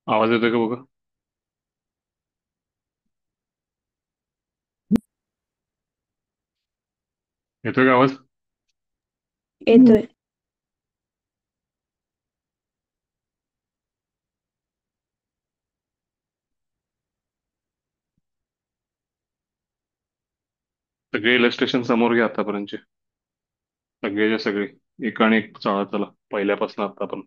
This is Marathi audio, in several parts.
आवाज येतोय का बघा? येतोय का आवाज? येतोय. सगळे इलस्ट्रेशन समोर घ्या आतापर्यंतचे. सगळेच्या सगळे. एक आणि एक चाळा चला पहिल्यापासून आता पण.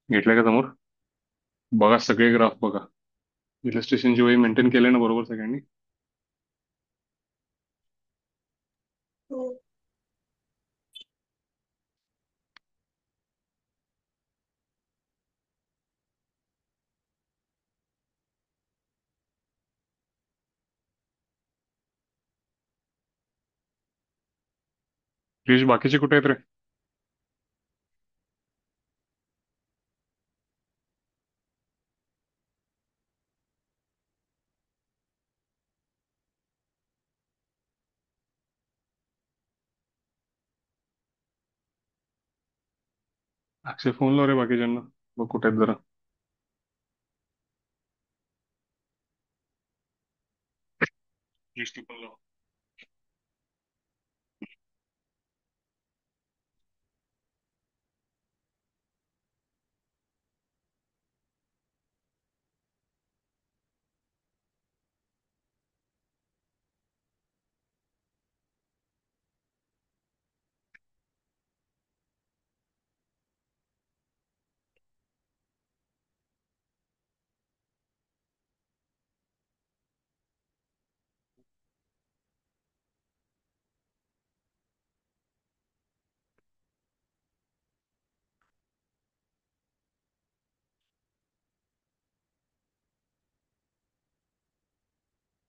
घेतलंय का समोर? बघा सगळे ग्राफ बघा. इलस्ट्रेशनची वही मेंटेन केलंय ना बरोबर सगळ्यांनी? हो. क्रिश बाकीचे कुठे आहेत रे? अक्षय फोन लाव रे बाकीच्यांना. बघ कुठे आहेत जरा. क्रिश तू पण लाव.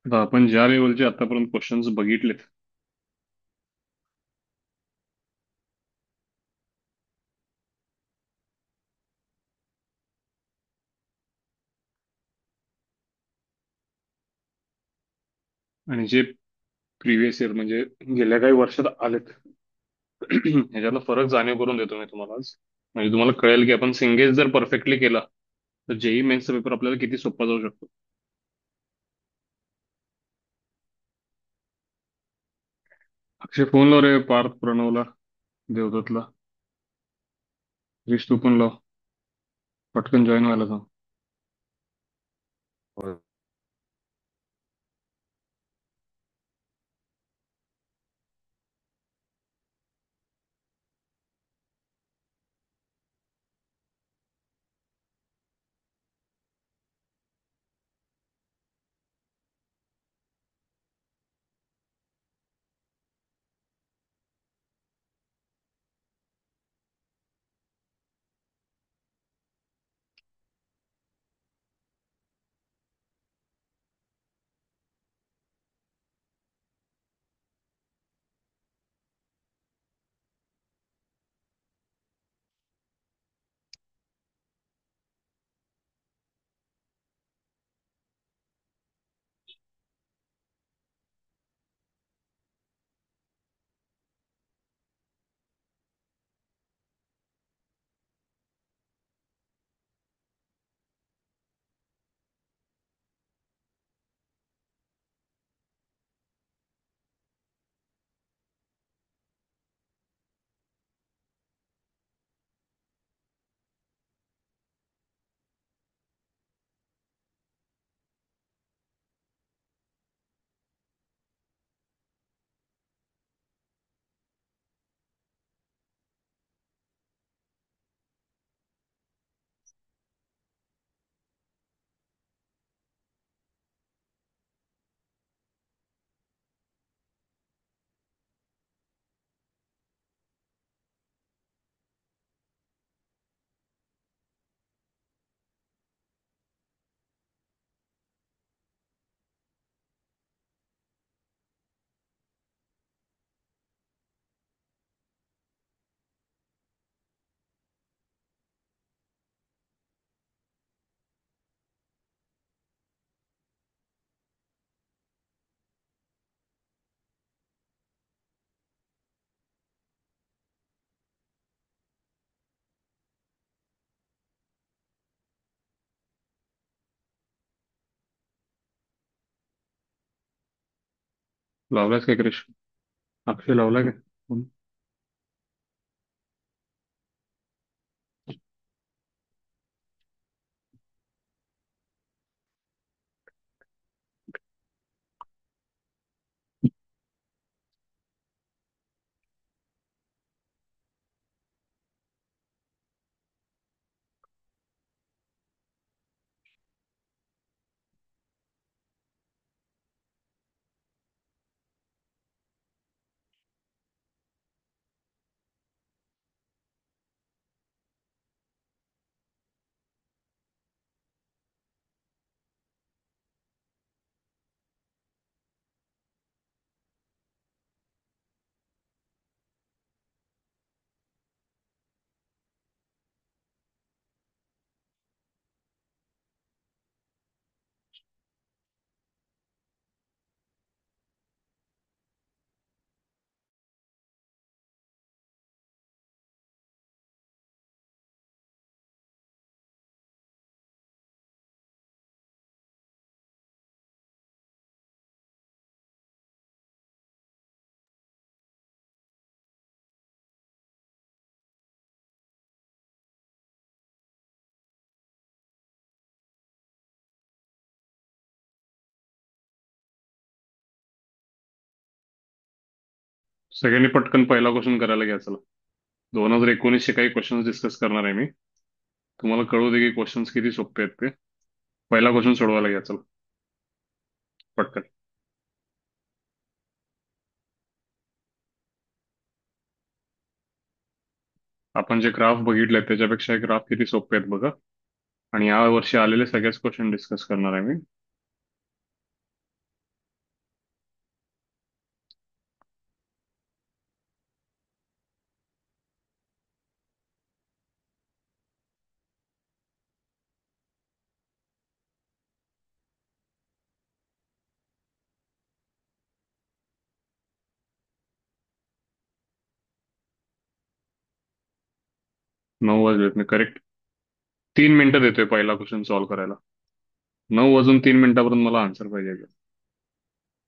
आता आपण ज्या लेवलचे आतापर्यंत क्वेश्चन्स बघितलेत, आणि जे प्रिव्हियस इयर म्हणजे गेल्या काही वर्षात आलेत, ह्याच्यातला फरक जाणीव करून देतो मी तुम्हाला आज. म्हणजे तुम्हाला कळेल की आपण सिंगेज जर परफेक्टली केला तर जेई मेन्सचा पेपर आपल्याला किती सोपा जाऊ शकतो. अक्षय फोन लाव रे, पार्थ, प्रणवला, देवदत्तला. क्रिश तू पण लाव. पटकन जॉईन व्हायला सांग. होय. लावलायस काय क्रिश? अक्षय लावलाय काय फोन? सगळ्यांनी पटकन पहिला क्वेश्चन करायला घ्या चला. 2019चे काही क्वेश्चन्स डिस्कस करणार आहे मी. तुम्हाला कळू दे की क्वेश्चन्स किती सोपे आहेत ते. पहिला क्वेश्चन सोडवायला घ्या चला, पटकन. आपण जे ग्राफ बघितले त्याच्यापेक्षा हे ग्राफ किती सोपे आहेत बघा. आणि या वर्षी आलेले सगळेच क्वेश्चन डिस्कस करणार आहे मी. 9 वाजलेत मी करेक्ट. 3 मिनिटं देतोय पहिला क्वेश्चन सॉल्व्ह करायला. 9 वाजून 3 मिनिटापर्यंत मला आन्सर पाहिजे.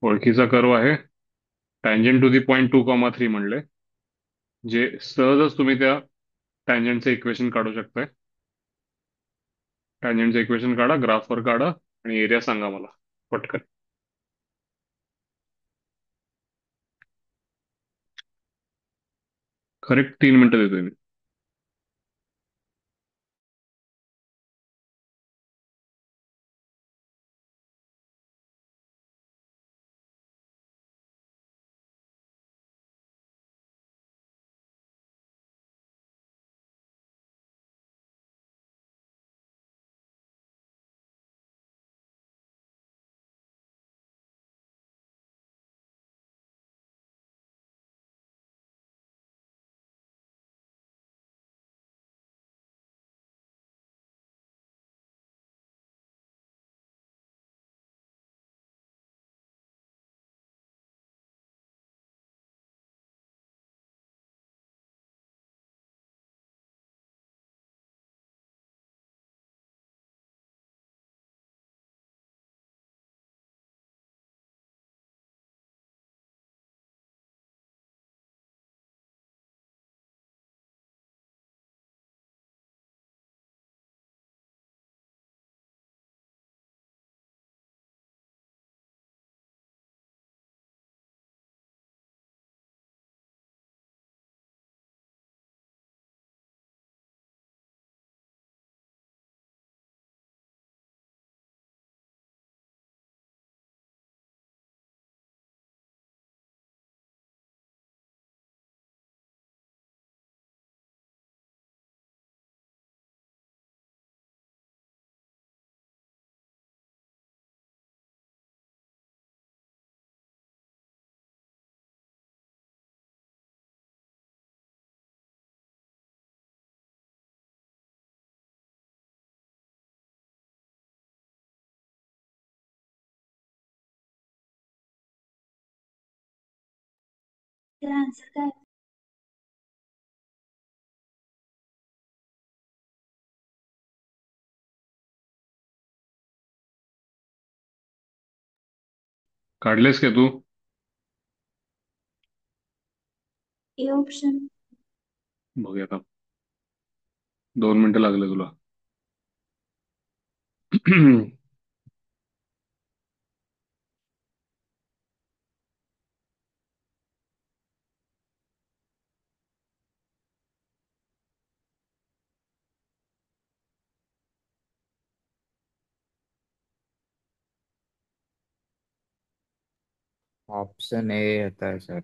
ओळखीचा कर्व आहे. टँजंट टू दी पॉईंट 2,3 म्हणले, जे सहजच तुम्ही त्या टँजंटचं इक्वेशन काढू शकताय. टँजंटचं इक्वेशन काढा, ग्राफवर काढा आणि एरिया सांगा मला पटकन. करेक्ट 3 मिनिटं देतोय मी. त्याला आन्सर काय? काढलेस का तू? A option. बघूया आता. 2 मिनिटं लागले तुला. ऑप्शन ए येत आहे सर.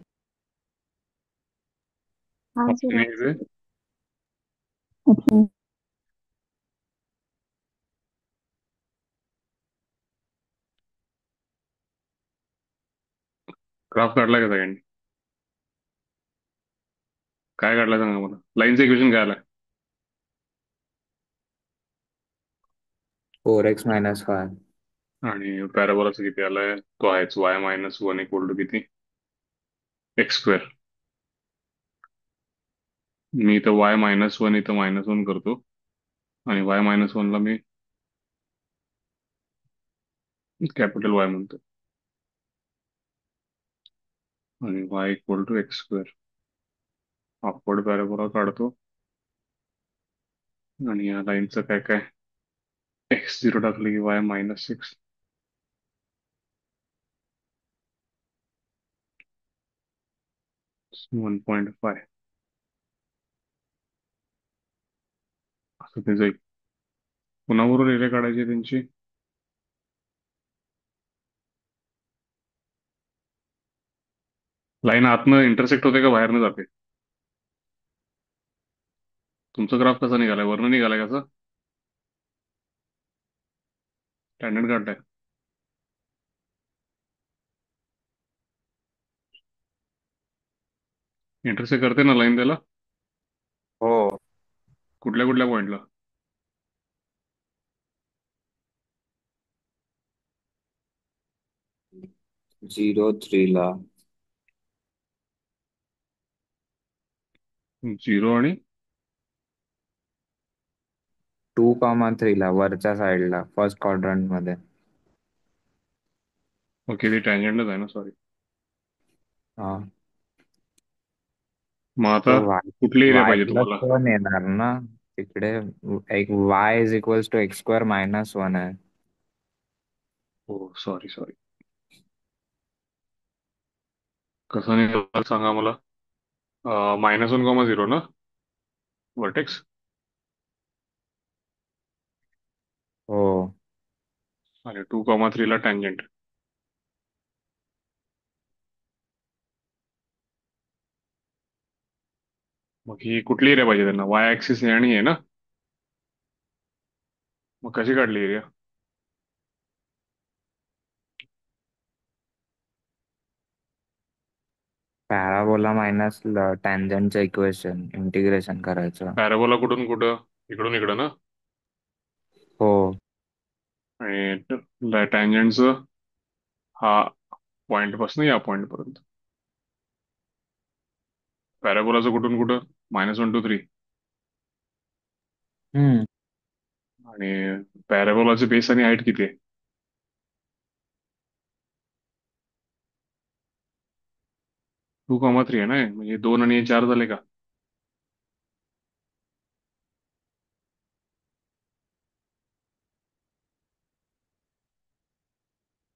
हाँ सर ऑप्शन ए ऑप्शन. आहे. ऑप्शन. ग्राफ काढला का सगळ्यांनी? काय काढला सांगा मला. लाईनचं इक्वेशन काय आलं? 4x-5. आणि पॅराबोलाचं किती आलंय? तो आहेच y-1 इक्वल टू किती? x². मी इथं y-1 इथं -1 करतो. आणि y-1 ला मी कॅपिटल वाय म्हणतो. आणि y equal to x². Upward parabola काढतो. आणि या लाईनचं काय काय? x0 टाकलं की y-6. 1.5 असं ते जाईल. पुन्हा बरोबर एरिया काढायची त्यांची. लाईन आतनं इंटरसेक्ट होते का बाहेरनं जाते? तुमचा ग्राफ कसा निघालाय? वरनं निघालाय कसा? स्टँडर्ड काढलाय? इंटरसेक्ट करते ना लाईन त्याला? हो. कुठल्या कुठल्या पॉईंटला? 0-3 ला. 0 आणि 2,3 ला वरच्या साईडला फर्स्ट क्वाड्रंट मध्ये. ओके, ते टँजंटच आहे ना, सॉरी. हा. मग आता तो वाय कुठली एरिया वाय पाहिजे प्लस तुम्हाला? वन येणार ना तिकडे. एक y=x²-1 आहे. हो, सॉरी सॉरी. कसं निघाला सांगा मला. -1,0 ना वर्टेक्स. हो. आणि 2,3 ला टँजंट. मग ही कुठली एरिया पाहिजे त्यांना? वाय ऍक्सिस आणि आहे ना. मग कशी काढली एरिया? पॅराबोला मायनस टँजंटचं इक्वेशन इंटिग्रेशन करायचं. पॅराबोला कुठून कुठं? इकडून इकडं ना. हो. आणि टँजंटचं हा पॉइंट पासून या पॉइंट पर्यंत. पॅराबोलाचं कुठून कुठं? -1 to 3. हम्म. आणि पॅराबोलाचे बेस आणि हाईट किती आहे? 2,3 आहे ना. म्हणजे 2 आणि 4 झाले का?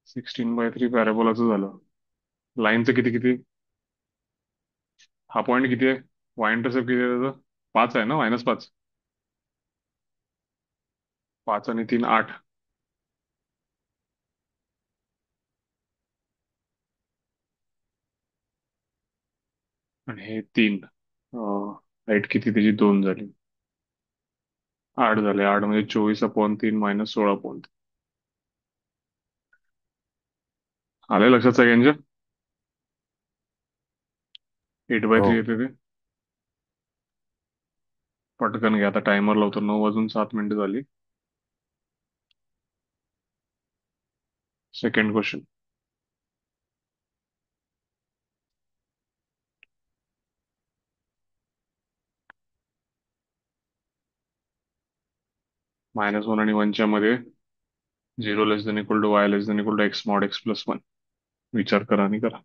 (16/3) पॅराबोलाचं झालं. लाईनचं किती किती? हा पॉईंट किती आहे? वाय इंटरसेप्ट किती आहे त्याचं? 5 आहे ना, -5. 5 आणि 3 8. आणि हे 3. हाईट किती त्याची? 2 झाली. 8 झाले. 8 म्हणजे 24/3 -16. आलं लक्षात सगळ्यांच्या? 8/3 हो. येते ते. पटकन घ्या, आता टायमर लावतो. 9 वाजून 7 मिनिटं झाली. Second question. -1 आणि 1च्या मध्ये 0 < y < x mod x+1. विचार करा आणि करा.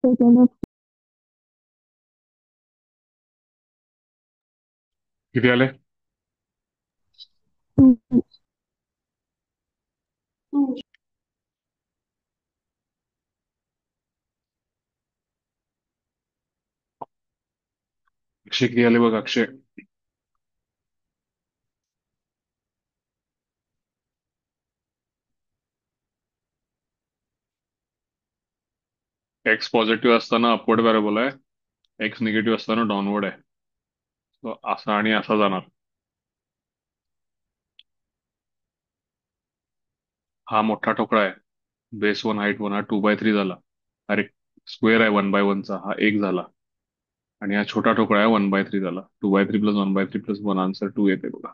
सेकंड किती आले? Option to. अक्षय किती आले बघ अक्षय. एक्स पॉझिटिव्ह असताना अपवर्ड व्हेरिएबल आहे, एक्स निगेटिव्ह असताना डाऊनवर्ड आहे. So, असा आणि असा जाणार. हा मोठा ठोकळा आहे. बेस वन हाईट वन हा 2/3 झाला. अरे स्क्वेअर आहे 1/1चा हा एक झाला. आणि हा छोटा ठोकळा आहे 1/3 झाला. 2/3 प्लस 1/3 प्लस वन आन्सर 2 येते बघा.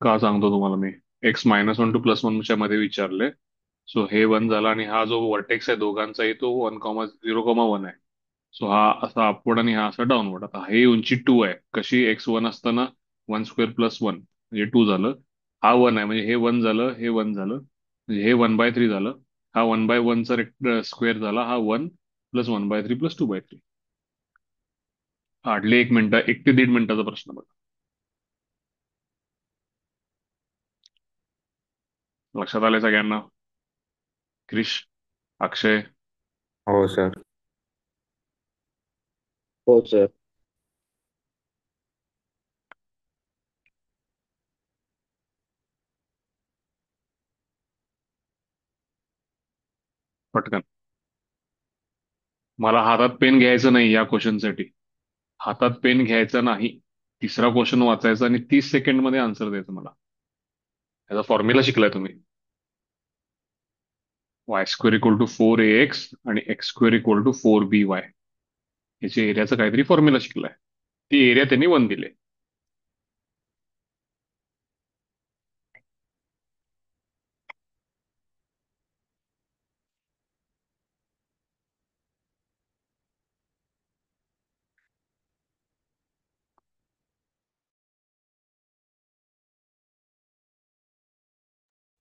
का सांगतो तुम्हाला मी. x-1 to +1 च्या मध्ये विचारले. सो हे वन झाला आणि हा जो वर्टेक्स आहे दोघांचाही तो 1,0,1 आहे. सो हा असा अपवर्ड आणि हा असा डाऊनवर्ड. आता हे उंची 2 आहे. कशी x1 असताना 1² + 1 म्हणजे 2 झालं. हा 1 आहे म्हणजे हे 1 झालं, हे 1 झालं म्हणजे हे 1/3 झालं. हा 1/1चा स्क्वेअर झाला, हा 1 प्लस 1/3 प्लस 2/3. हार्डली 1 मिनिट, 1 ते 1.5 मिनिटाचा प्रश्न बघा. लक्षात आलंय सगळ्यांना? क्रिश, अक्षय, हो सर. हो सर. पटकन. मला हातात पेन घ्यायचं नाही या क्वेश्चनसाठी. हातात पेन घ्यायचा नाही. तिसरा क्वेश्चन वाचायचा आणि 30 सेकंड मध्ये आन्सर द्यायचं मला. याचा फॉर्म्युला शिकलाय तुम्ही. y² = 4ax आणि x² = 4by. याच्या एरियाचं काहीतरी फॉर्म्युला शिकलाय. ती एरिया त्यांनी 1 दिले.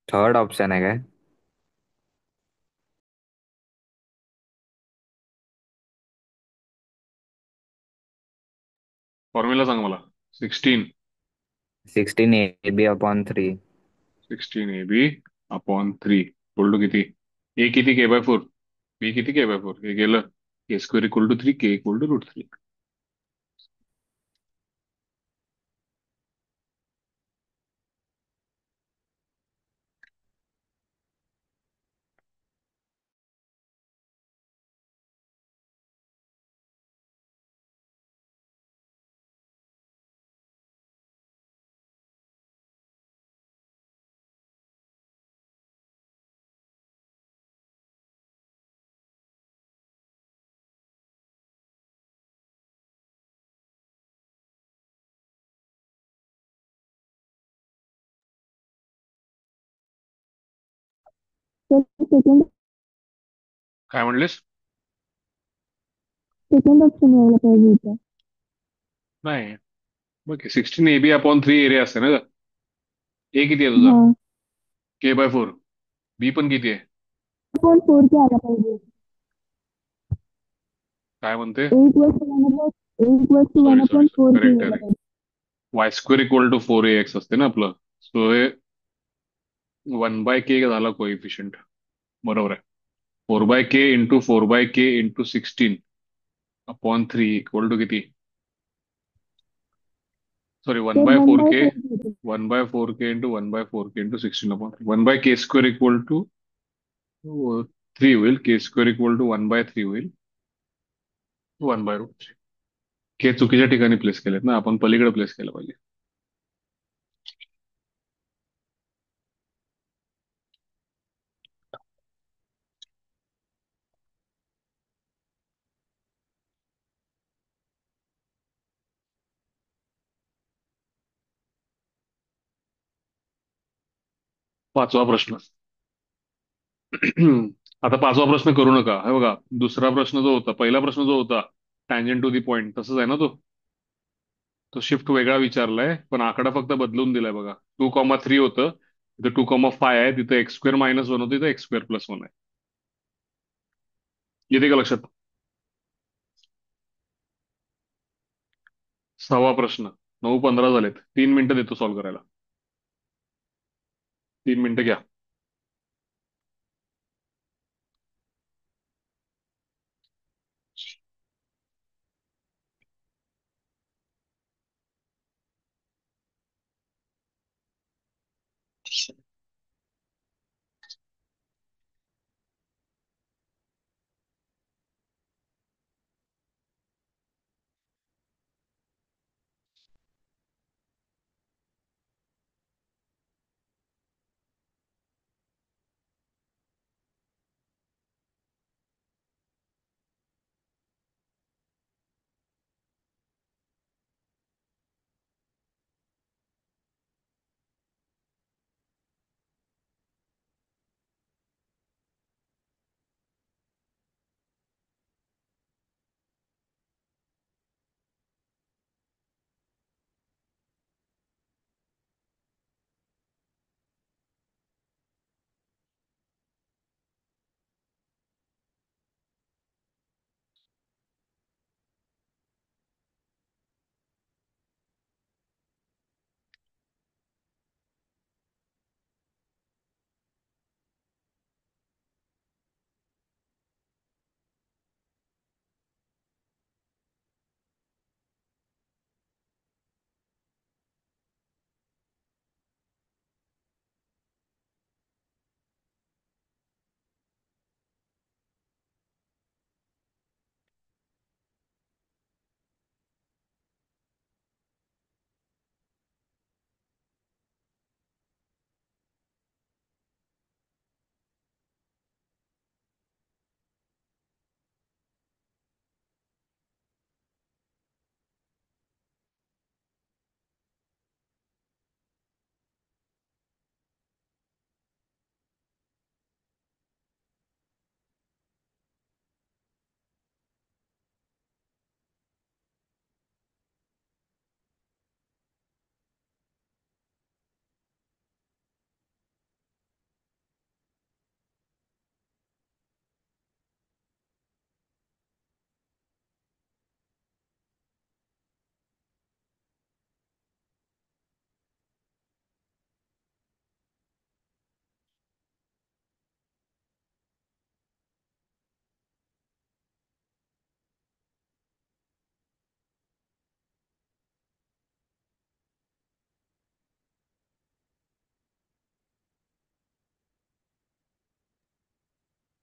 थर्ड ऑप्शन आहे काय? फॉर्म्युला सांग मला. 16 AB/3. 16 AB/3 किती? ए किती k/4, बी किती k/4, हे गेलं. k² = 3, k = √3. सेकंड काय म्हणलेस? सेकंड ऑप्शन यायला पाहिजे होतं. नाही. बघ 16 AB/3 एरिया असते ना. ए किती आहे तुझा? हा, k/4. बी पण किती आहे? पण 4 आला पाहिजे. काय म्हणते? 8 + 1 sorry sorry upon sorry 4 correct यायला करेक्ट. पाहिजे. y² = 4ax असते ना आपलं. सो हे 1/k झाला कोइफिशियंट. बरोबर आहे. 4/k × 4/k × 16 अपॉन 3 किती? सॉरी वन तर बाय 1 फोर बाय के 4 होते. 1/4k × 1/4k × 16 अपॉन 1/k² = 3 होईल. k² = 1/3 होईल. 1/√3. के चुकीच्या ठिकाणी प्लेस केलेत ना आपण, पलीकडे प्लेस केलं पाहिजे. पाचवा प्रश्न. आता पाचवा प्रश्न करू नका. हे बघा, दुसरा प्रश्न जो होता, पहिला प्रश्न जो होता टँजंट टू दी पॉइंट, तसंच आहे ना तो. तो शिफ्ट वेगळा विचारलाय पण आकडा फक्त बदलून दिलाय बघा. 2,3 होतं, तिथं 2,5 आहे, तिथं x² - 1 होतं, तिथं x² + 1 आहे. येते का लक्षात? सहावा प्रश्न. 9:15 झालेत, 3 मिनिटं देतो सॉल्व्ह करायला. 3 मिनिटं घ्या.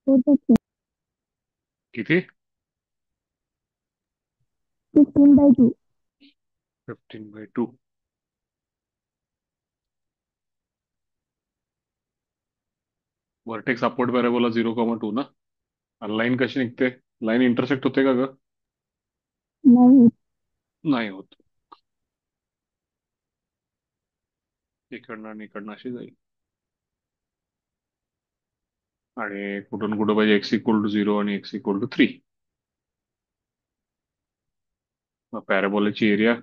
होतच. किती? 15/2. 15/2. व्हर्टेक्स अपवर्ड पॅराबोला 0,2 ना. लाईन कशी निघते? लाईन इंटरसेक्ट होते का ग? नाही. नाही होत. इकडनं आणि इकडनं अशी जाईल. आणि कुठून कुठं पाहिजे? x=0 आणि x=3. मग पॅराबोलाची एरिया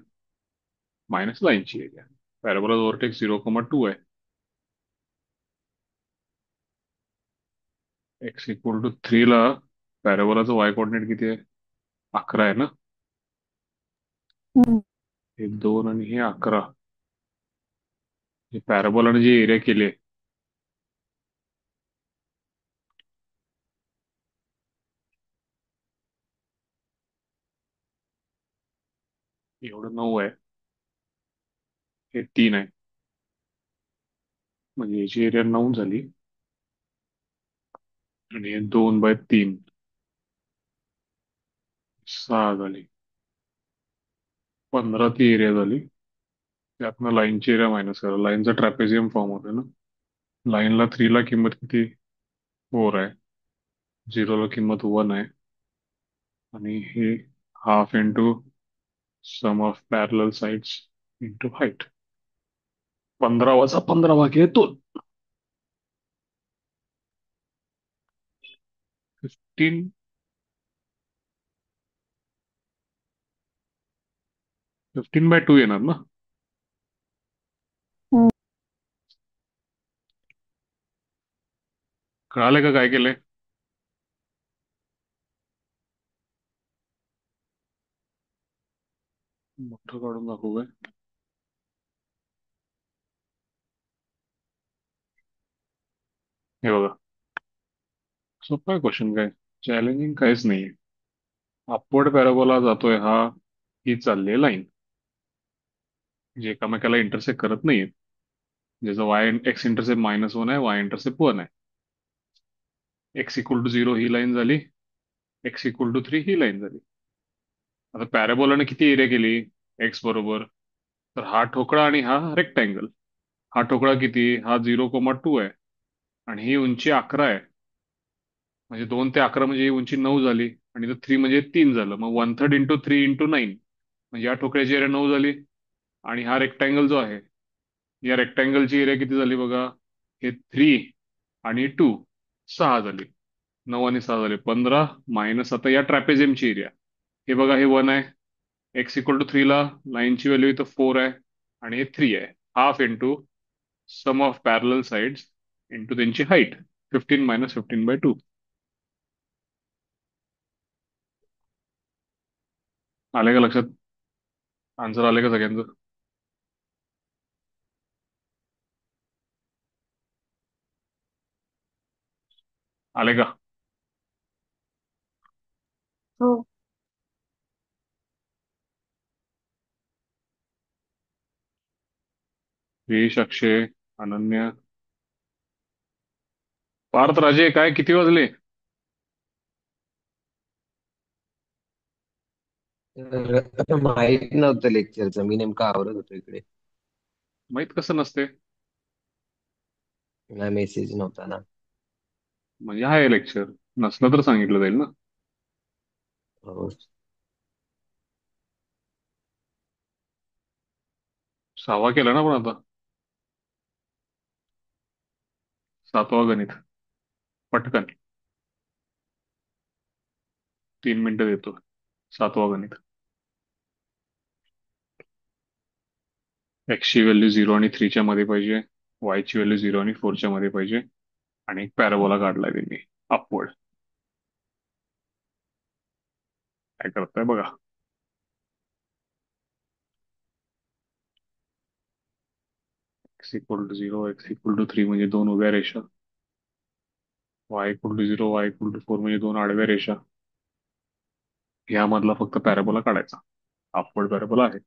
मायनस लाईनची एरिया. पॅराबोला व्हर्टेक्स 0,2 आहे. x=3 ला पॅराबोलाचं y कोऑर्डिनेट किती आहे? 11 आहे ना. हा. हे 2 आणि हे 11. हे पॅराबोलाने जी एरिया केली आहे, एवढं 9 आहे, हे 3 आहे. म्हणजे याची एरिया 9 झाली. आणि हे 2/3 6 झाली. 15 ती एरिया झाली. त्यातनं लाईनची एरिया मायनस करा. लाईनचा ट्रॅपेझियम फॉर्म होते ना. लाईनला 3 ला किंमत किती? 4 आहे. 0 ला किंमत 1 आहे. आणि हे half into sum of parallel sides into height. 15 - 15 = 2. 15. 15 15/2 येणार ना? हा. कळालंय का काय केलंय? मोठं काढून दाखवू काय? हे बघा. सोपा आहे क्वेश्चन, काय चॅलेंजिंग काहीच नाहीये. अपवर्ड पॅराबोला जातोय हा, ही चालली लाईन जे एकामेकाला इंटरसेक्ट करत नाहीये. ज्याचं वाय एक्स इंटरसेप्ट -1 आहे, वाय इंटरसेप्ट 1 आहे. एक्स इक्वल टू 0 ही लाईन झाली, एक्स इक्वल टू 3 ही लाईन झाली. आता पॅराबोलाने किती एरिया केली? एक्स बरोबर, तर हा ठोकळा आणि हा रेक्टँगल. हा ठोकळा किती? हा 0,2 आहे आणि ही उंची 11 आहे. म्हणजे 2 ते 11 म्हणजे ही उंची 9 झाली. आणि 3 म्हणजे 3 झालं. मग 1/3 इंटू 3 इंटू 9 म्हणजे या ठोकळ्याची एरिया 9 झाली. आणि हा रेक्टँगल जो आहे, या रेक्टँगलची एरिया किती झाली बघा? हे 3 आणि 2 6 झाली. 9 आणि 6 झाले 15, मायनस आता या ट्रॅपेझियमची एरिया. हे बघा, हे 1 आहे. एक्स इक्वल टू 3 ला लाईनची व्हॅल्यू इथं 4 आहे आणि हे 3 आहे. हाफ इंटू सम ऑफ पॅरल साइड्स इंटू त्यांची हाईट. 15 - 15/2. आले का लक्षात? आन्सर आले का सगळ्यांचं? आले का? हो. विश, अक्षय, अनन्या, पार्थ, राजे, काय किती वाजले? माहित नव्हतं लेक्चरचं, मी नेमका आवरत होतो इकडे. माहित कसं नसते? नाही, मेसेज नव्हता ना. म्हणजे आहे लेक्चर, नसलं तर सांगितलं जाईल ना. हो. 6वा केला ना पण आता. 7वा गणित, पटकन 3 मिनिटं देतो. 7वा गणित. एक्स ची व्हॅल्यू 0 आणि 3 मध्ये पाहिजे, वाय ची व्हॅल्यू 0 आणि 4 मध्ये पाहिजे, आणि एक पॅराबोला काढलाय त्यांनी अपवर्ड. काय करताय बघा. X equal to 0, x equal to 3 म्हणजे दोन उभ्या रेषा. Y equal to 0, y equal to 4 म्हणजे दोन आडव्या रेषा. यामधला फक्त पॅराबोला काढायचा. अपवर्ड पॅराबोला आहे.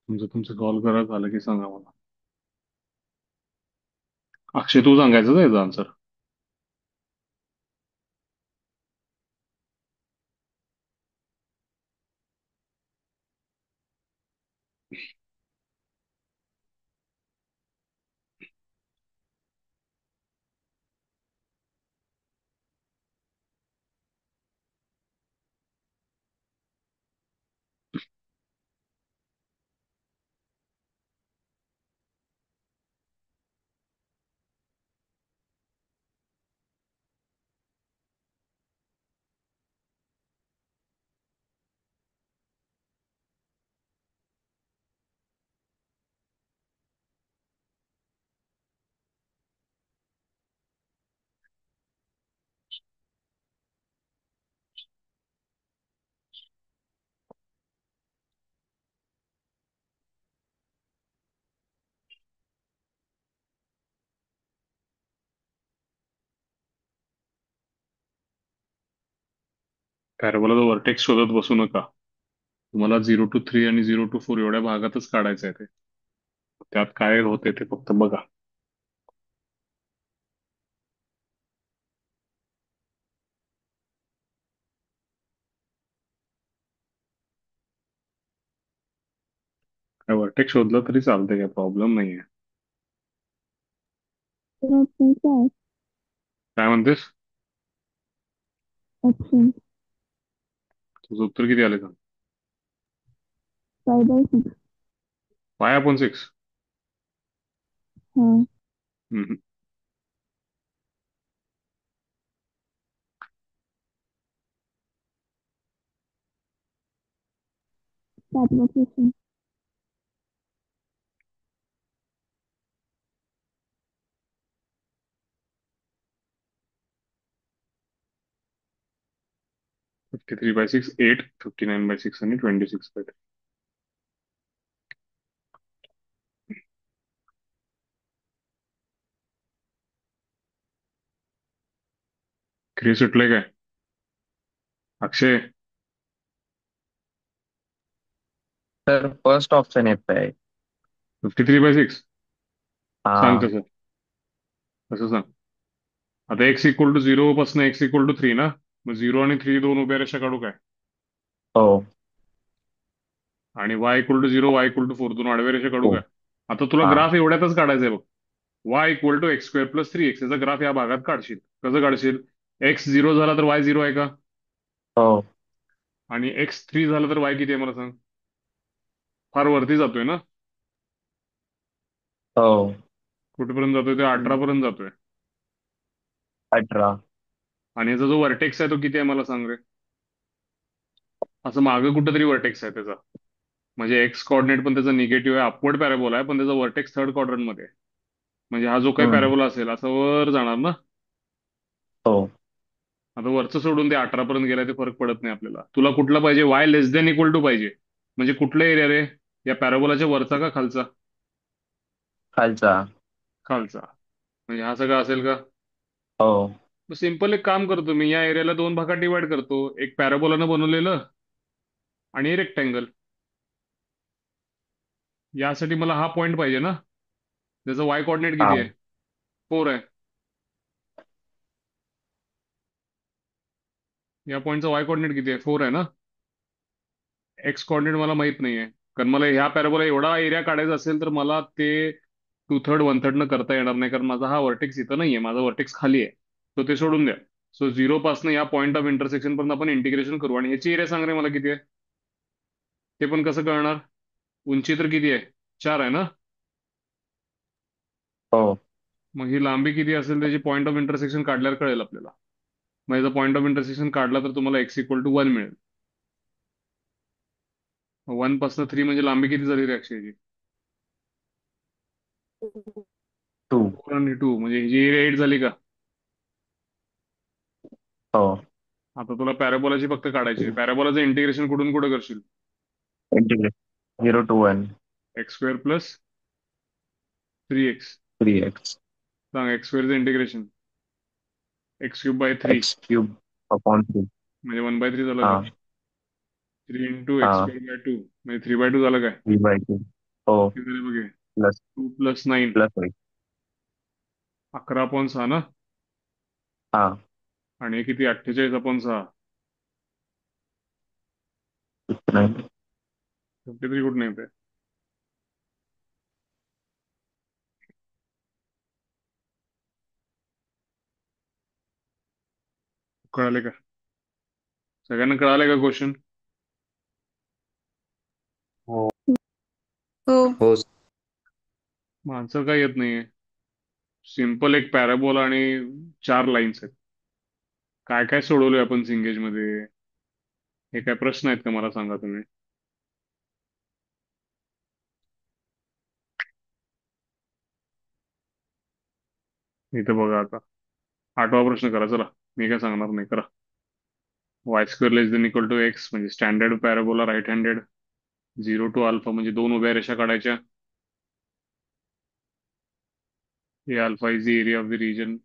तुमचं तुमचं सॉल्व्ह करा, झालं की सांगा मला. अक्षय, तू सांगायचं याचा आन्सर. पॅराबोलाचा वर्टेक्स शोधत बसू नका. तुम्हाला 0 to 3 आणि 0 to 4 एवढ्या भागातच काढायचं आहे ते. त्यात काय होते ते फक्त बघा. काय वर्टेक्स शोधलं तरी चालतंय, काय प्रॉब्लेम नाहीये. तर ऑप्शन काय? काय म्हणतेस? ऑप्शन तुझं उत्तर किती आले का? 5/6. 5/6. हा. हम्म. 7वा क्वेश्चन. 53/6, 8, 59/6 आणि 26/3. खरी सुटलंय काय अक्षय? तर फर्स्ट ऑप्शन येत आहे. 53/6. सांग हा. कसं. कसं सांग. आता x=0 पासून x=3 ना. मग 0 आणि 3 दोन उभ्या रेषा काढू काय? हो. आणि y=0, y=4 दोन आडव्या रेषा काढू हो. काय? आता तुला हा. ग्राफ एवढ्यातच काढायचा आहे बघ. y=x² + 3x याचा ग्राफ या भागात काढशील. कसं काढशील? x 0 झाला तर y 0 आहे का? हो. आणि x 3 झाला तर y किती आहे मला सांग. फार वरती जातोय ना. हो. कुठेपर्यंत जातोय ते? 18 पर्यंत जातोय. 18. आणि याचा जो वर्टेक्स आहे तो किती आहे मला सांग रे. असं मागं कुठेतरी वर्टेक्स आहे त्याचा. म्हणजे एक्स कॉर्डिनेट पण त्याचा निगेटिव्ह आहे, अपवर्ड पॅराबोला आहे, पण त्याचा वर्टेक्स थर्ड क्वाड्रंट मध्ये आहे. म्हणजे हा जो काही हम्म. पॅराबोला असेल असं वर जाणार ना. हो. आता वरचं सोडून ते 18 पर्यंत गेलाय ते फरक पडत नाही आपल्याला. तुला कुठला पाहिजे? y <= पाहिजे. म्हणजे कुठला एरिया रे? या पॅराबोलाच्या वरचा का खालचा? खालचा. खालचा. म्हणजे हा सगळा असेल का? हो. सिंपल एक काम करतो मी, या एरियाला दोन भागात डिवाइड करतो. एक पॅराबोलानं बनवलेलं आणि रेक्टँगल. यासाठी मला हा पॉइंट पाहिजे ना. त्याचा वाय कॉर्डिनेट हा. किती आहे? 4 आहे. या पॉईंटचा वाय कॉर्डिनेट किती आहे? 4 आहे ना. एक्स कॉर्डिनेट मला माहित नाहीये. कारण मला ह्या पॅराबोला एवढा एरिया काढायचा असेल तर मला ते 2/3 1/3 न करता येणार नाही, कारण माझा हा वर्टेक्स इथं नाहीये, माझा वर्टेक्स खाली आहे. तो ते सोडून द्या. सो 0 पासून या पॉईंट ऑफ इंटरसेक्शन पर्यंत आपण इंटिग्रेशन करू. आणि ह्याची एरिया सांग रे मला किती आहे. ते पण कसं कळणार? उंची तर किती आहे? 4 आहे ना. हो. मग ही लांबी किती असेल त्याची पॉईंट ऑफ इंटरसेक्शन काढल्यावर कळेल आपल्याला. मग याचा पॉईंट ऑफ इंटरसेक्शन काढला तर तुम्हाला x=1 मिळेल. 1 पासून 3 म्हणजे लांबी किती झाली रे अक्षयची? 2. 4 आणि 2 म्हणजे ही एरिया 8 झाली का? हो. आता तुला पॅराबोलाची फक्त काढायची आहे. पॅराबोलाचं इंटिग्रेशन कुठून कुठं करशील? Integrate 0 to 1. x² + 3x. 3x. सांग x² integration. x³ / 3 x³ upon 3. म्हणजे 1/3 झालं हा. का? 3 × हा. x²/2 म्हणजे 3/2 झालं काय? 3/2. हो. किती झाले बघे? Plus 2 + 9 plus 8. 11/6 ना. हा. आणि हे किती? 48/6. 9. 53 कुठं नाही ते. कळाले का? सगळ्यांना कळाले का क्वेश्चन? हो. हो. हो. आन्सर काय येत नाहीये. सिम्पल एक पॅराबोला आणि 4 लाईन्स आहेत. काय काय सोडवलोय आपण सिंगेज मध्ये? हे काय प्रश्न आहेत का मला सांगा तुम्ही. इथं बघा आता. 8वा प्रश्न करा चला. मी काय सांगणार नाही, करा. y² <= x म्हणजे standard parabola right handed. 0 to α म्हणजे दोन उभ्या रेषा काढायच्या. हे alpha is the area of the region.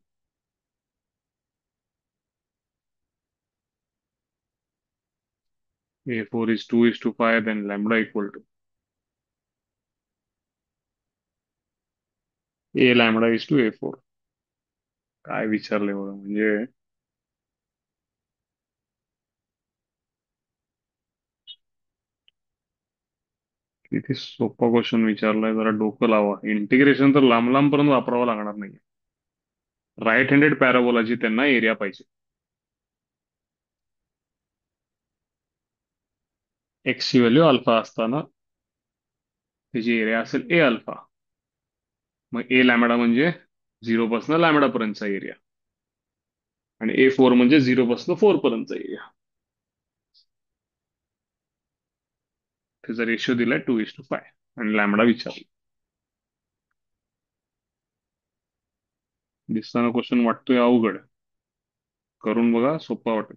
A4 is 2:5, then lambda equal to A lambda is to A4. काय विचारले बघा म्हणजे. किती सोपा क्वेश्चन विचारलाय, जरा डोकं लावा. इंटिग्रेशन तर लांब लांब पर्यंत वापरावं लागणार नाही. राईट हँडेड पॅराबोलाची त्यांना एरिया पाहिजे. एक्स ची व्हॅल्यू अल्फा असताना त्याची एरिया असेल ए अल्फा. मग ए लॅमडा म्हणजे 0 पासून लॅमडा पर्यंतचा एरिया, आणि A4 म्हणजे 0 पासून 4 पर्यंतचा एरिया. त्याचा रेशो दिलाय 2:5 आणि लॅमडा विचारला. दिसताना क्वेश्चन वाटतोय अवघड, करून बघा सोपा वाटेल.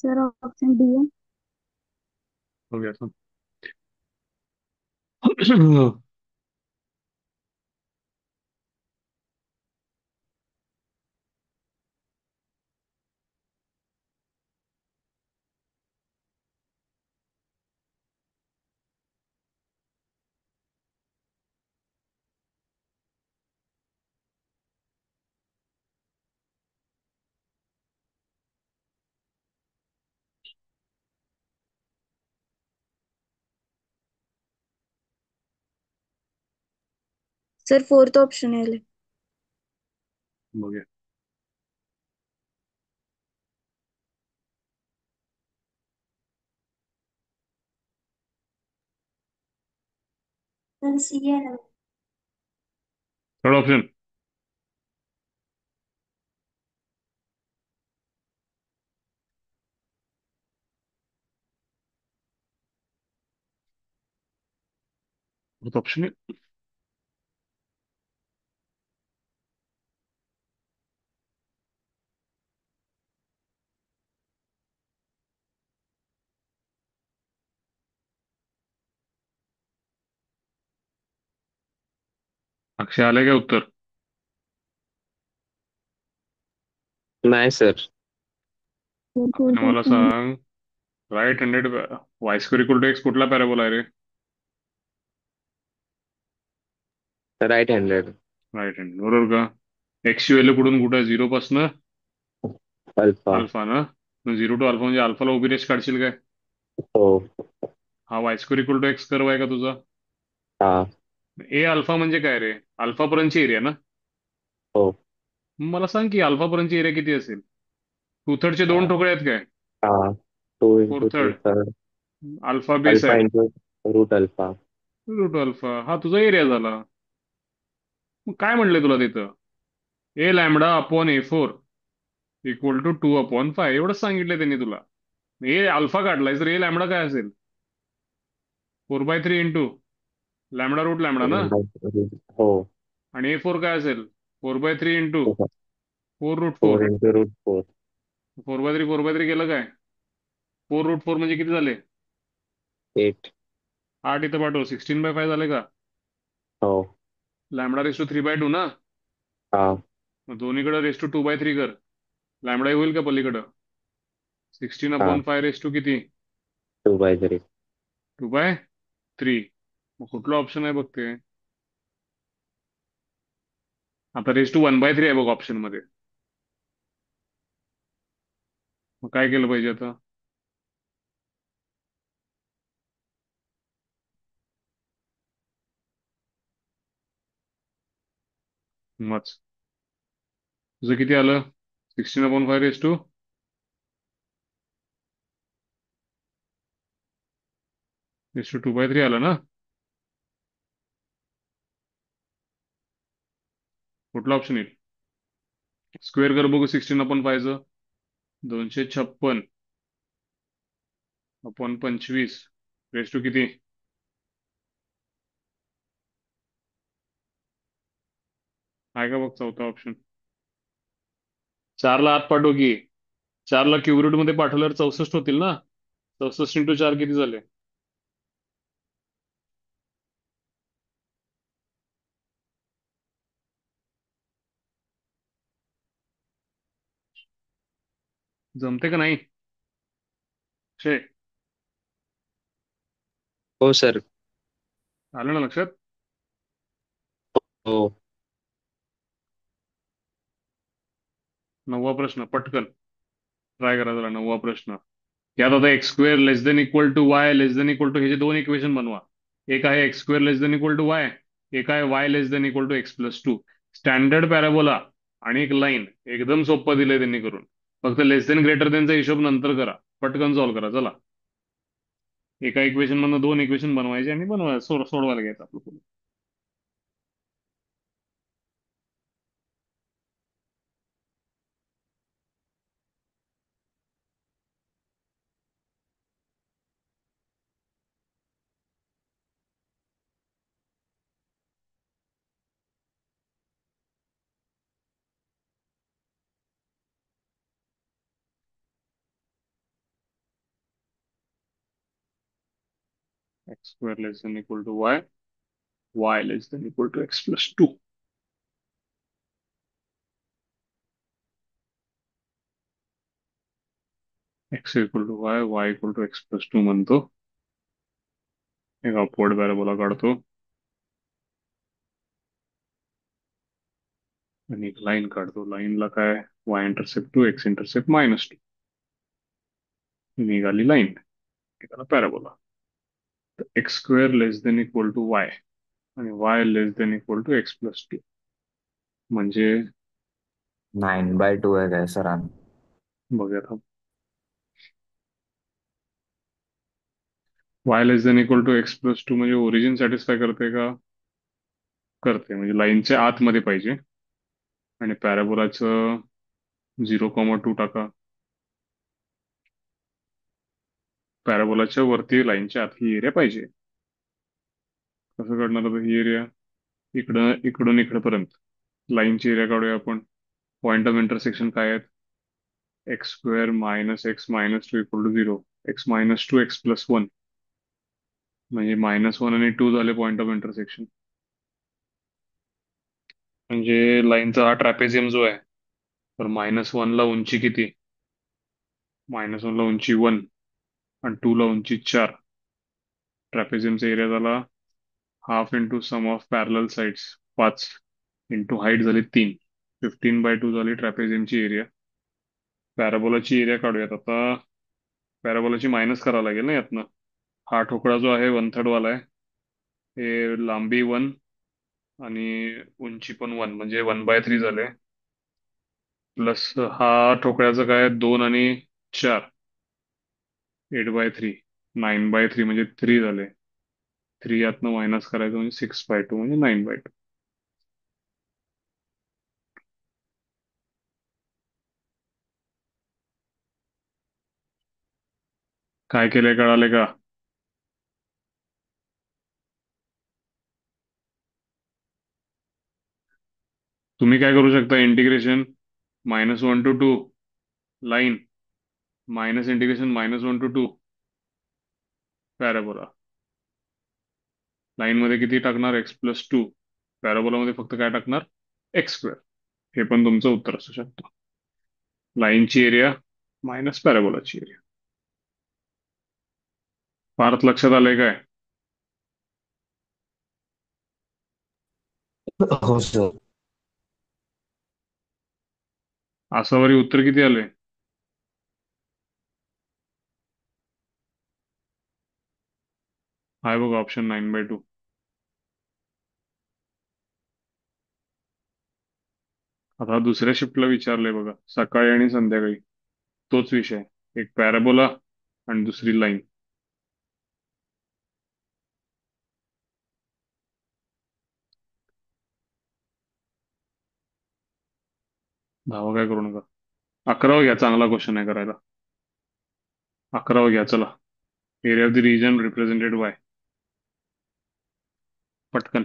सर ऑप्शन डी है. हो गया सर. सर फोर्थ ऑप्शन है. बघूया. सर सी है ना. Third option. फोर्थ ऑप्शन आहे. अक्षय आलंय काय उत्तर? नाही सर. सर अक्षय फोर्थ मला ऑप्शन है. सांग, right handed Y square equal to X कुठला पॅराबोला आहे रे? Right handed. राईट हँड, बरोबर का? एक्स ची व्हॅल्यू कुठून कुठं? 0 पासून अल्फा. अल्फा ना. 0 टू अल्फा म्हणजे अल्फाला उभी रेष काढशील काय? हो. हा y square equal to x curve आहे का तुझा? हा. ए अल्फा म्हणजे काय रे? अल्फा पर्यंतची एरिया ना. हो. मला सांग की अल्फा पर्यंतची एरिया किती असेल? टू थर्डचे हा. दोन ठोकळे आहेत काय? हा. Two four into three third. Third. Alpha base alpha आहे. Into root alpha. Root alpha हा तुझा एरिया झाला. मग काय म्हणलंय तुला तिथं? A lambda upon A4 equal to 2/5 एवढंच सांगितलंय त्यांनी तुला. ए अल्फा काढलाय तर ए लॅमडा काय असेल? 4/3 इंटू लॅमडा रूट लॅमडा ना. हो. आणि A4 काय असेल? 4/3 into 4√4. Four into root four. 4/3 केलं काय? 4√4 म्हणजे किती झाले? एट. 8 इथं पाठव. 16/5 झाले का? हो. लॅमडा रेस टू 3/2 ना. हा. मग दोन्हीकडे रेस टू 2/3 कर. लॅमडा होईल का पलीकडं? 16 हा. अपॉन 5 रेस टू किती? 2/3. 2/3. मग कुठला ऑप्शन आहे बघते. आता रेस टू 1/3 आहे बघ ऑप्शन मध्ये. मग काय केलं पाहिजे आता? मग तुझं किती आलं? 16/5 रेस टू 2/3 आलं ना? कुठला ऑप्शन येईल? स्क्वेअर कर बघू 16/5. 256/25 रेस टू किती? आहे का बघ चौथा ऑप्शन. चारला आत पाठव की. चारला क्यूब रूट मध्ये पाठवल्यावर 64 होतील ना? 64 × 4 किती झाले? जमते का नाही? शे, हो सर. आलं ना लक्षात? हो. नववा प्रश्न पटकन ट्राय करा जरा. नववा प्रश्न. यात आता x² < y हे जे दोन इक्वेशन बनवा. एक आहे x² < y, एक आहे y < x+2. स्टँडर्ड पॅराबोला आणि एक लाईन एकदम सोपं दिलंय त्यांनी करून. फक्त लेस देन ग्रेटर देनचा हिशोब नंतर करा. पटकन सॉल्व्ह करा चला. एका इक्वेशन मधनं दोन इक्वेशन बनवायचे आणि सोडवायला घ्यायचं आपलं पुढे. x² < y, y < x+2. x = y, y = x+2 म्हणतो. एक अपवर्ड पॅराबोला काढतो आणि एक लाईन काढतो. लाईनला काय y इंटरसेप्ट 2, x इंटरसेप्ट -2. निघाली लाईन. निघाला पॅराबोला. x² < y आणि y < x+2. म्हणजे 9/2 आहे काय सरांना? बघूया थांब. y < x+2 म्हणजे ओरिजिन सॅटिस्फाय करते का? करते. म्हणजे लाईनच्या आतमध्ये पाहिजे. आणि पॅराबोलाचं 0,2 टाका. पॅराबोलाच्या वरती लाईनच्या आत ही एरिया पाहिजे. कसं काढणार आता ही एरिया? इकडून इकडपर्यंत लाईनची एरिया काढूया आपण. पॉइंट ऑफ इंटरसेक्शन काय आहेत? x² - x - 2 = 0. x - 2 x+1 म्हणजे -1 आणि 2 झाले पॉइंट ऑफ इंटरसेक्शन. म्हणजे लाईनचा हा ट्रॅपेझियम जो आहे, तर -1 ला उंची किती? -1 ला उंची 1 आणि 2 ला उंची 4. ट्रॅपेझियमचा एरिया झाला half into sum of parallel sides 5 into height झाली 3. 15/2 झाली ट्रॅपेझियमची एरिया. पॅराबोलाची एरिया काढूयात आता. पॅराबोलाची मायनस करावं लागेल ना यातनं. हा ठोकळा जो आहे 1/3 वाला आहे. हे लांबी 1 आणि उंची पण 1 म्हणजे 1/3 झाले. प्लस हा ठोकळ्याचं काय 2 आणि 4 8/3. 9/3 म्हणजे 3 झाले. 3 यातनं मायनस करायचं म्हणजे 6/2 म्हणजे 9/2. काय केलंय कळाले का? तुम्ही काय करू शकता? Integration -1 to 2 line minus integration -1 to 2 parabola. Line मध्ये किती टाकणार? x+2. पॅराबोलामध्ये फक्त काय टाकणार? x². हे पण तुमचं उत्तर असू शकतं. लाईनची एरिया मायनस पॅराबोलाची एरिया. फारच लक्षात आलंय काय? हो सर. आसावरी उत्तर किती आले? हाय बघा ऑप्शन 9/2. आता दुसऱ्या शिफ्टला विचारलंय बघा, सकाळी आणि संध्याकाळी तोच विषय. एक पॅराबोला आणि दुसरी लाईन. धावा काय करू नका. 11वा घ्या, चांगला क्वेश्चन आहे करायला. 11वा घ्या चला. Area of the region represented by. पटकन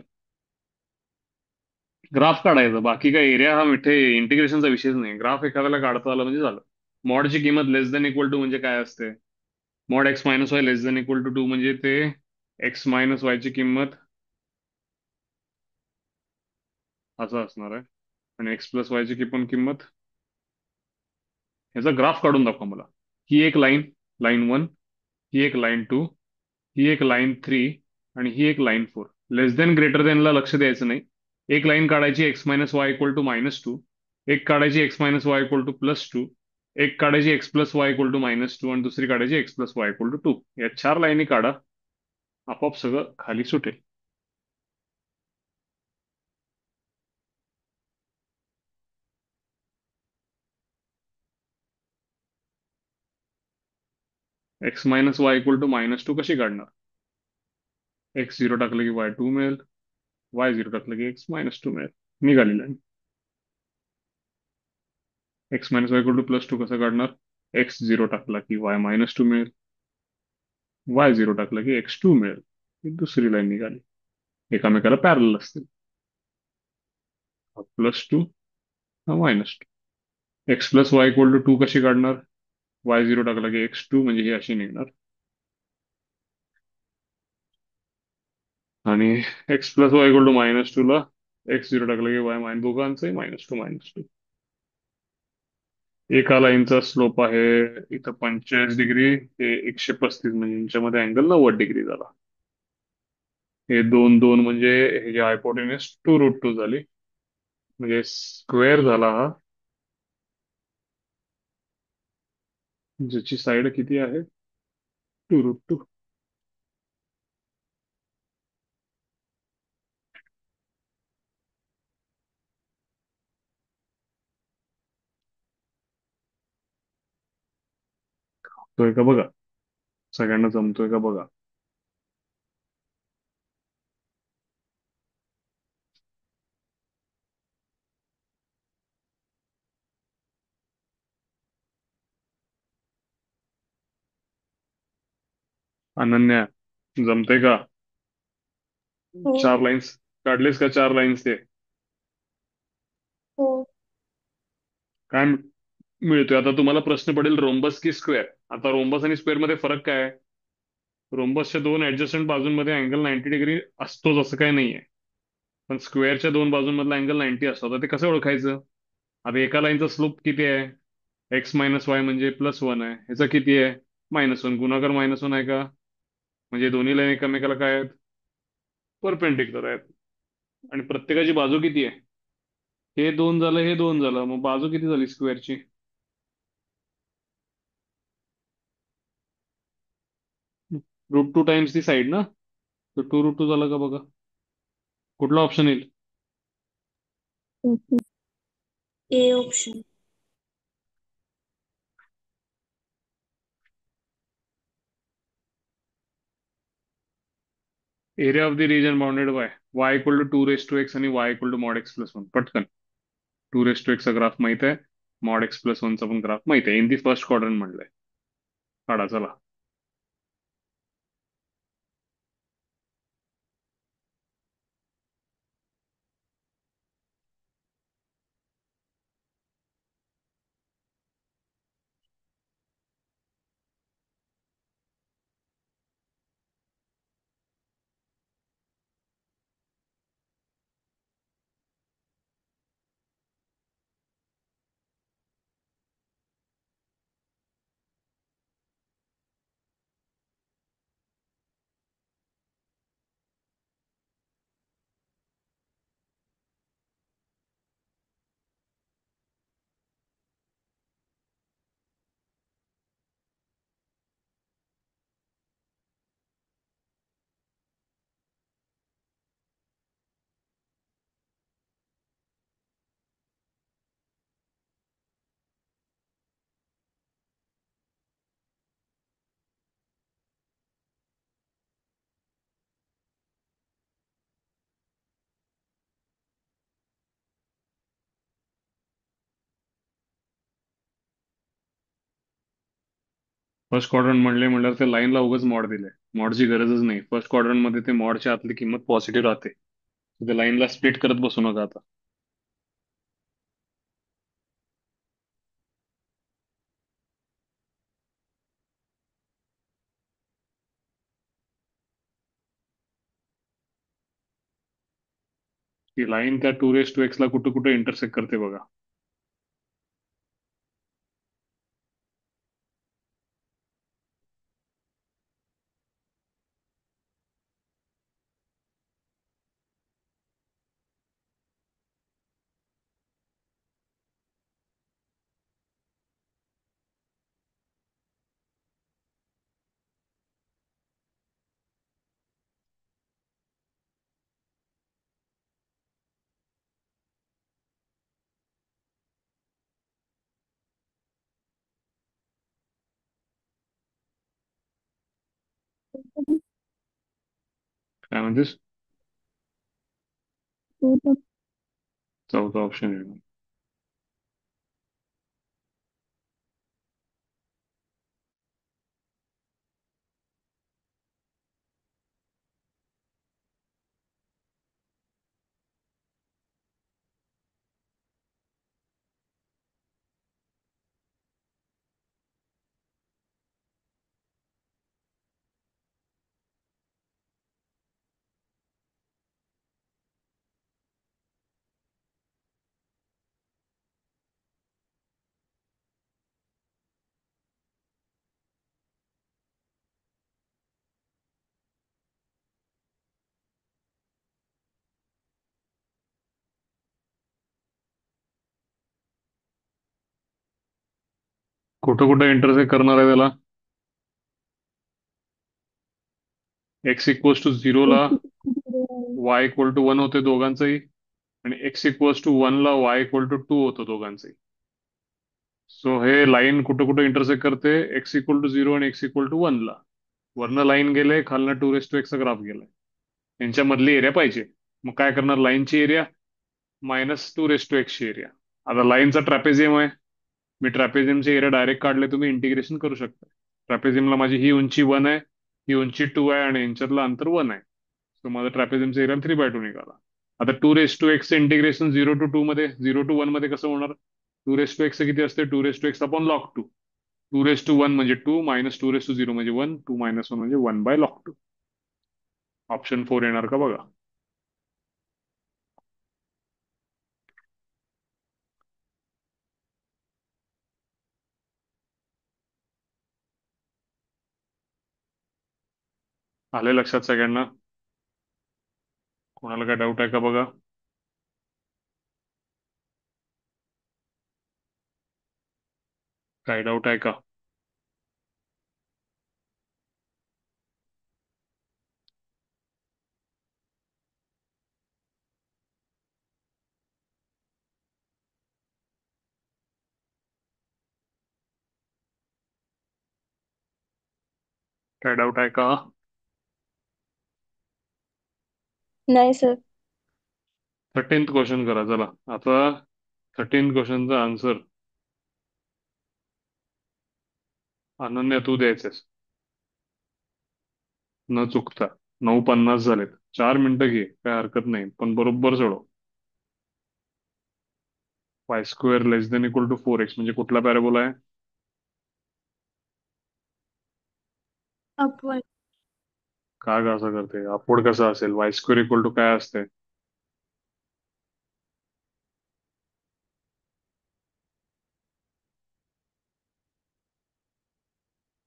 ग्राफ काढायचा, बाकी काय एरिया हा मिठे इंटिग्रेशनचा विषयच नाही. ग्राफ एखाद्याला काढता आला म्हणजे झालं. मॉडची किंमत लेस दॅन इक्वल टू म्हणजे काय असते? Mod x minus y less than equal to 2 म्हणजे ते एक्स मायनस वायची किंमत असं असणार आहे, आणि एक्स प्लस वायची पण किंमत. ह्याचा ग्राफ काढून दाखवा मला. ही एक लाईन, लाईन 1, ही एक लाईन 2, ही एक लाईन 3 आणि ही एक लाईन 4. लेस देन ग्रेटर देनला लक्ष द्यायचं नाही. एक लाईन काढायची x minus y equal to -2, एक काढायची x minus y equal to +2, एक काढायची x plus y equal to -2 आणि दुसरी काढायची x plus y equal to 2. या 4 लाईनी काढा, आपोआप सगळं खाली सुटेल. X minus y equal to -2 कशी काढणार? x0 टाकलं की y2 मिळेल, y0 टाकलं की x-2 मिळेल. निघाली line. X minus y equal to +2 कसं काढणार? x0 टाकला की y-2 मिळेल, y0 टाकलं की x2 मिळेल. ही दुसरी लाईन निघाली. एकामेकाला पॅरल असतील. +2 हा -2. X plus y equal to 2 कशी काढणार? y0 टाकला की x2 म्हणजे ही अशी निघणार. आणि x plus y equal to -2 ला x0 टाकलं की y दोघांचंही -2. एका लाईनचा स्लोप आहे इथं 45 डिग्री, हे 135 म्हणजे यांच्यामध्ये अँगल 90 डिग्री झाला. हे 2 म्हणजे हे जे हायपोटेन्यूस 2√2 झाली, म्हणजे स्क्वेअर झाला हा, ज्याची साईड किती आहे? 2√2. जमतोय का बघा, सगळ्यांना जमतोय का बघा. अनन्या, जमतंय का? हो. 4 लाईन्स काढलेस का? 4 लाईन्स ते हो. काय मिळतोय आता तुम्हाला? प्रश्न पडेल रोम्बस की स्क्वेअर. आता रोम्बस आणि स्क्वेअर मध्ये फरक काय आहे? रोम्बसच्या 2 ऍडजस्टंट बाजूंमध्ये अँगल 90 डिग्री असतोच असं काही नाहीये, पण स्क्वेअरच्या 2 बाजूंमधला अँगल 90 असतो. आता ते कसं ओळखायचं? आता एका लाईनचा स्लोप किती आहे? एक्स मायनस वाय म्हणजे +1 आहे. ह्याचा किती आहे? -1. गुणाकार -1 आहे का? म्हणजे दोन्ही लाईन एकमेकाला काय आहेत? परपेंडिक्युलर आहेत. आणि प्रत्येकाची बाजू किती आहे? हे 2 झालं, हे 2 झालं, मग बाजू किती झाली स्क्वेअरची? √2 टाइम्स ती साईड ना, तर 2√2 झालं का बघा. कुठला ऑप्शन येईल? A option. Area of the region bounded by y equal to 2 आणि y equal to mod x+1. पटकन. 2 चा ग्राफ माहित आहे, मॉड x+1 चा पण ग्राफ माहित आहे. इन दी फर्स्ट क्वाड्रंट म्हणलंय. काढा चला. फर्स्ट क्वाड्रंट म्हणले म्हणल्यावर त्या लाईनला उगाच मॉड दिले. मॉडची गरजच नाही. फर्स्ट क्वाड्रंट मध्ये ते मॉडच्या आतली किंमत पॉझिटिव्ह राहते. त्या लाईनला स्प्लिट करत बसू नका आता. ती लाईन त्या 2 ला कुठं कुठं इंटरसेक्ट करते बघा. काय म्हणतेस? चौथा ऑप्शन आहे. कुठं कुठं इंटरसेक्ट करणार आहे त्याला? एक्स इक्वल्स टू झिरोला वाय इक्वल टू 1 होते दोघांचंही, आणि एक्स इक्वल्स टू 1ला वाय इक्वल टू 2 होतं दोघांचंही. सो हे लाईन कुठं कुठं इंटरसेक्ट करते? एक्स इक्वल टू 0 आणि एक्स इक्वल टू 1ला. वरनं लाईन गेले, खालनं 2 चा ग्राफ गेलाय. यांच्यामधली एरिया पाहिजे. मग काय करणार? लाईनची एरिया मायनस 2 ची एरिया. आता लाईनचा ट्रॅपेझियम आहे. मी ट्रॅपेझियमचे एरिया डायरेक्ट काढले, तुम्ही इंटिग्रेशन करू शकता. ट्रॅपेझियमला माझी ही उंची 1 आहे, ही उंची 2 आहे, आणि यांच्यातलं अंतर 1 आहे. सो माझा ट्रॅपेझियमचा एरिया 3/2 निघाला. आता 2 इंटिग्रेशन 0 to 2 मध्ये, 0 to 1 मध्ये कसं होणार? 2 किती असते? 2 अपॉन लॉग 2. 2 म्हणजे 2, मायनस 2 म्हणजे 1, 2 मायनस 1 म्हणजे 1/log 2. ऑप्शन 4 येणार का बघा. आले लक्षात सगळ्यांना? कोणाला काय डाऊट आहे का बघा? काय डाऊट आहे का? काय डाऊट आहे का? नाही सर. 13th क्वेश्चन करा चला. आता 13th क्वेश्चनचा आन्सर अनन्या तू द्यायचंस, न चुकता. 9:50 झालेत. 4 मिनिटं घे, काय हरकत नाही, पण बरोबर सोडव. y² less than equal to 4x म्हणजे कुठला पॅराबोला आहे? अपवर्ड. का ग असं करते? अपवर्ड कसा असेल? y² इक्वल टू काय असते?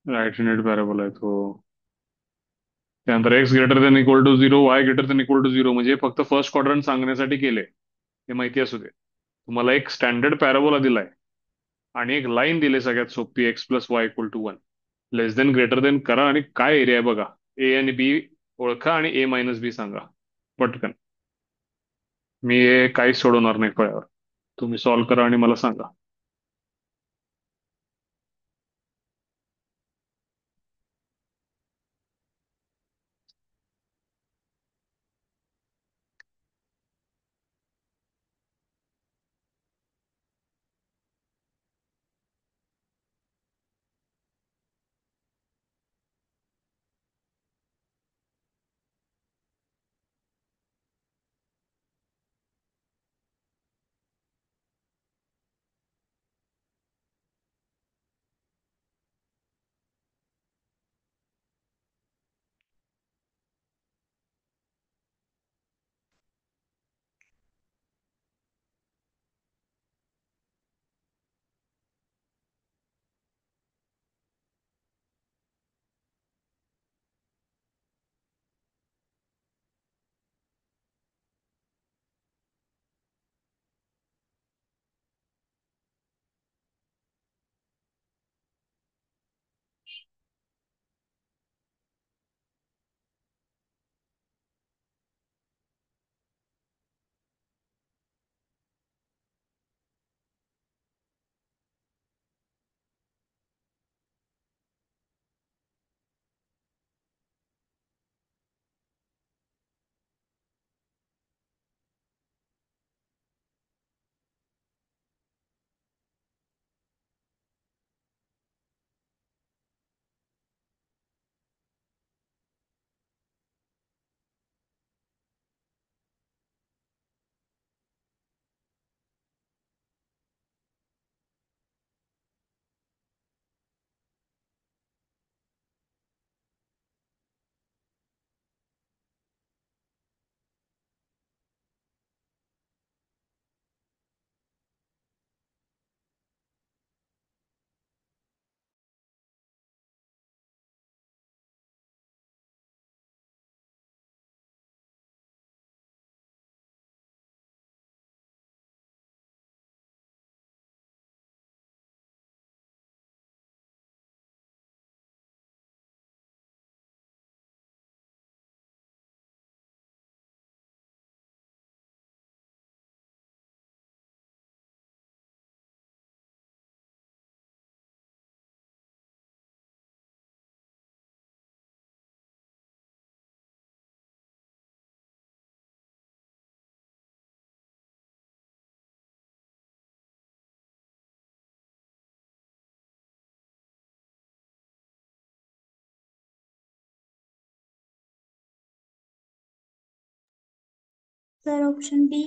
राईट हँडेड पॅराबोला आहे तो. त्यानंतर x greater than equal to 0, y greater than equal to 0 म्हणजे फक्त फर्स्ट क्वाड्रंट सांगण्यासाठी केले, हे माहिती असू दे. तुम्हाला एक स्टँडर्ड पॅराबोला दिलाय आणि एक लाईन दिली सगळ्यात सोपी, x plus y equal to 1. Less than greater than करा आणि काय एरिया आहे बघा. ए आणि बी ओळखा आणि A - B सांगा पटकन. मी हे काहीच सोडवणार नाही फळ्यावर. तुम्ही सॉल्व्ह करा आणि मला सांगा. सर ऑप्शन बी.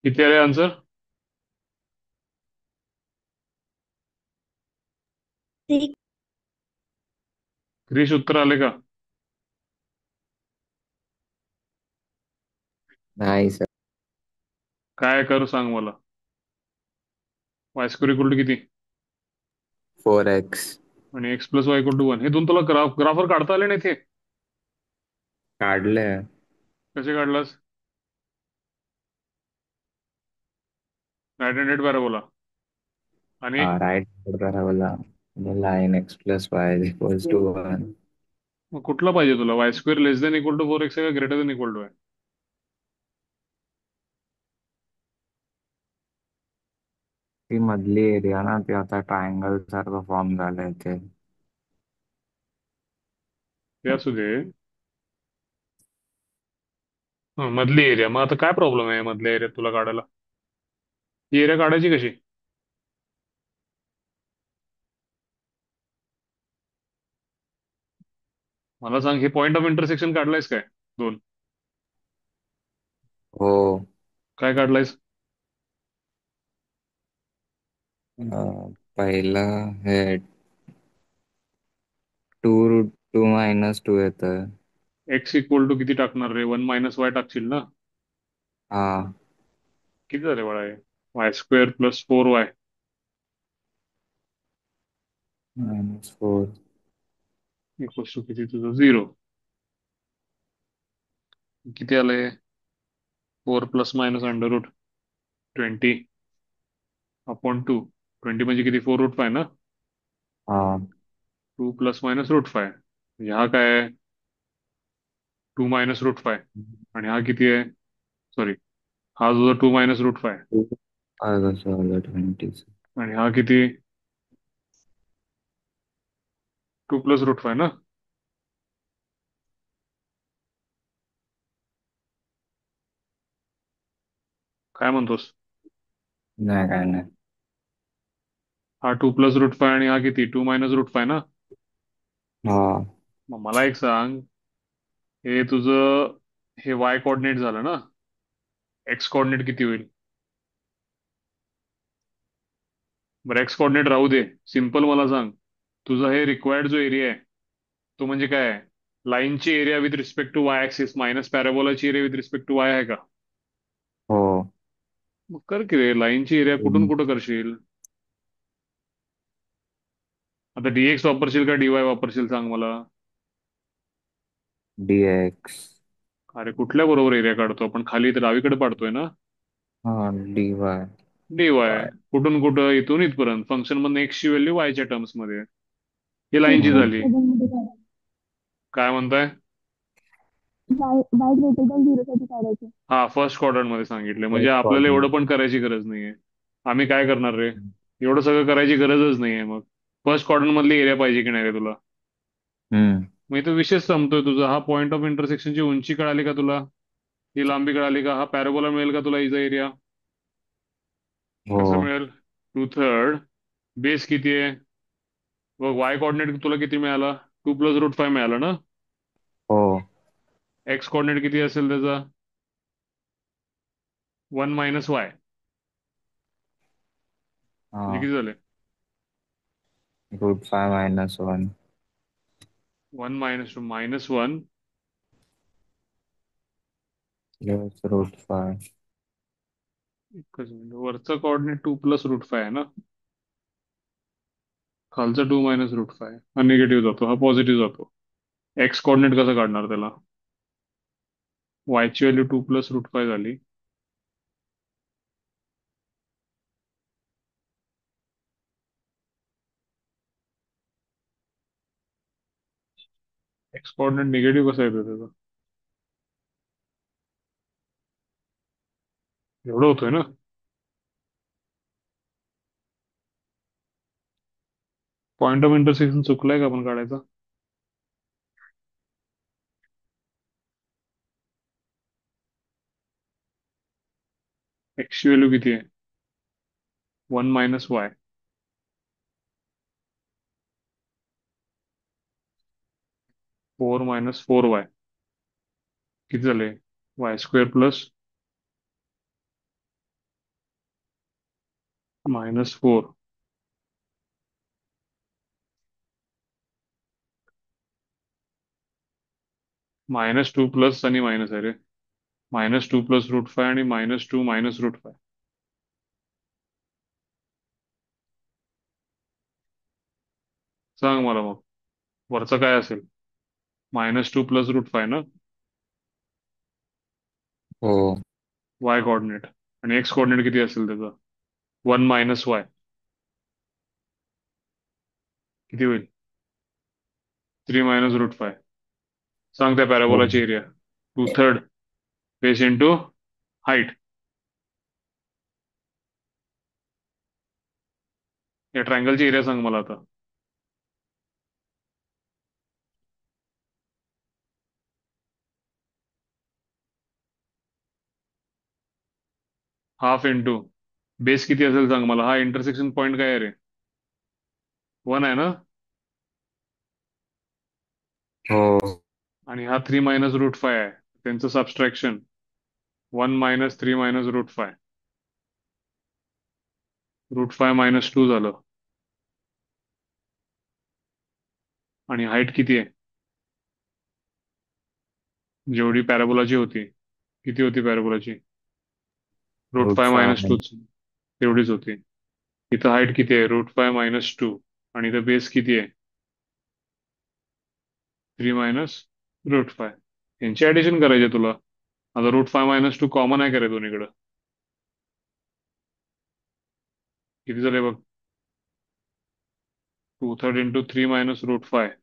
किती आले आन्सर? सिक्स. क्रिश, उत्तर आले का? नाही सर. काय करू सांग मला. वाय स्क्वेअर इक्वल टू किती? 4x. आणि x plus y equal to 1. हे दोन तुला ग्राफर काढता आले नाही ते? काढले. कसे काढलास? Right handed parabola. आणि राईट बरोबर. Line x+y=1. मग कुठला पाहिजे तुला? Y square less than equal to 4x आहे का ग्रेटर दॅन इक्वल टू आहे? ती मधली एरिया ना, ती आता ट्रायंगल सारखं फॉर्म झालंय ते. ते असू दे. मधली एरिया. मग आता काय प्रॉब्लेम आहे मधल्या एरियात तुला काढायला? ही एरिया काढायची कशी? मला सांग, हे पॉईंट ऑफ इंटरसेक्शन काढलायस काय? दोन. हो. काय काढलायस? पहिलं हे 2√2 - 2 येतं. एक्स इक्वल टू किती टाकणार रे? 1 - y टाकशील ना? हा. किती झाले बाळा हे? Y square plus 4y. -4. Equals to किती तुझं? 0. किती आलंय? 4 plus minus under root 20 upon 2. 20 म्हणजे किती? 4√5 ना? हा. 2 प्लस मायनस √5. म्हणजे हा काय आहे? 2 - √5. आणि हा किती आहे? सॉरी, हा तुझा 2 - √5. कसं आलं 20? आणि हा किती? 2 + √5 ना? काय म्हणतोस? नाही, काय नाही. हा 2 + √5 आणि हा किती? 2 - √5 ना? हा. मग मला एक सांग, हे तुझं हे वाय कॉर्डिनेट झालं ना? एक्स कॉर्डिनेट किती होईल? बरं, एक्स कॉर्डिनेट राहू दे. सिम्पल मला सांग, तुझा हे रिक्वायर्ड जो एरिया आहे तो म्हणजे काय आहे? लाईनची area with respect to Y axis minus पॅराबोलाची area with respect to Y आहे का? हो. मग कर की रे. लाईनची एरिया कुठून कुठं करशील? आता dx वापरशील का dy वापरशील सांग मला. dx. अरे कुठल्या बरोबर एरिया काढतो आपण? खाली तर डावीकडे पाडतोय ना? हा. dy. dy. बाय. कुठून कुठं? इथून इथपर्यंत. फंक्शन मधून x ची व्हॅल्यू y च्या टर्म्स मध्ये. ही सर लाईनची फर्स्ट झाली. क्वाड्रंटमध्ये काढा. काय म्हणताय? Y Y greater than zero साठी काढायचं. हा, फर्स्ट क्वाड्रंट मध्ये सांगितलं म्हणजे फर्स्ट आपल्याला एवढं कोऑर्डिनेट. पण करायची गरज नाहीये. आम्ही काय करणार रे? एवढं सगळं करायची गरजच नाहीये. मग फर्स्ट क्वाड्रंट मधली एरिया पाहिजे की नाही रे तुला? हम्म. मग इथं विशेष संपतोय तुझा. हा पॉईंट ऑफ इंटरसेक्शनची उंची कळाली का तुला? ही लांबी कळाली का? हा पॅराबोला मिळेल का तुला हिचा एरिया? हो. कसं मिळेल? 2/3. बेस किती आहे? बघ, वाय कॉर्डिनेट तुला किती मिळाला? 2 + √5 मिळाला ना? हो. एक्स कॉर्डिनेट किती असेल त्याचा? 1 - y. म्हणजे हा. किती झाले? √5 - 1. 1 - -1. +√5. एकच मिनिट. वरचा कॉर्डिनेट 2 + √5 आहे ना? खालचा 2 - √5. हा निगेटिव्ह जातो, हा पॉझिटिव्ह जातो. एक्स कॉर्डिनेट कसं काढणार त्याला? वायची व्हॅल्यू 2 + √5 झाली. एक्स कॉर्डिनेट निगेटिव्ह कसा येतो त्याचा? एवढं होतोय ना. पॉईंट ऑफ इंटरसेक्शन चुकलाय का आपण काढायचा? एक्सची व्हॅल्यू किती आहे? 1 - y. 4 - 4y किती झाले? y² + -4. -2 प्लस आणि मायनस आहे रे. -2 + √5 आणि -2 - √5. सांग मला मग वरचं काय असेल? -2 + √5 ना. हो. y coordinate. आणि x कोऑर्डिनेट किती असेल त्याचा? 1 - y. किती होईल? 3 - √5. सांग त्या हो. पॅराबोलाची एरिया. 2/3 base into height. या ट्रायंगलची एरिया सांग मला आता. हाफ इंटू बेस किती असेल सांग मला. हा इंटरसेक्शन पॉईंट काय आहे रे? 1 आहे ना. हो. आणि हा 3 - √5 आहे. त्यांचं सबस्ट्रॅक्शन 1 - 3 - √5. √5 - 2 झालं. आणि हाईट किती आहे? जेवढी पॅराबोलाची होती. किती होती पॅराबोलाची? √5 - √5. 2. तेवढीच होती. इथं हाईट किती आहे? √5 - 2. आणि इथं बेस किती आहे? 3 - √5. यांची ऍडिशन करायची तुला. आता √5 - 2 कॉमन आहे का रे दोन्हीकडे? किती झाले बघ. 2/3 इंटू 3 - √5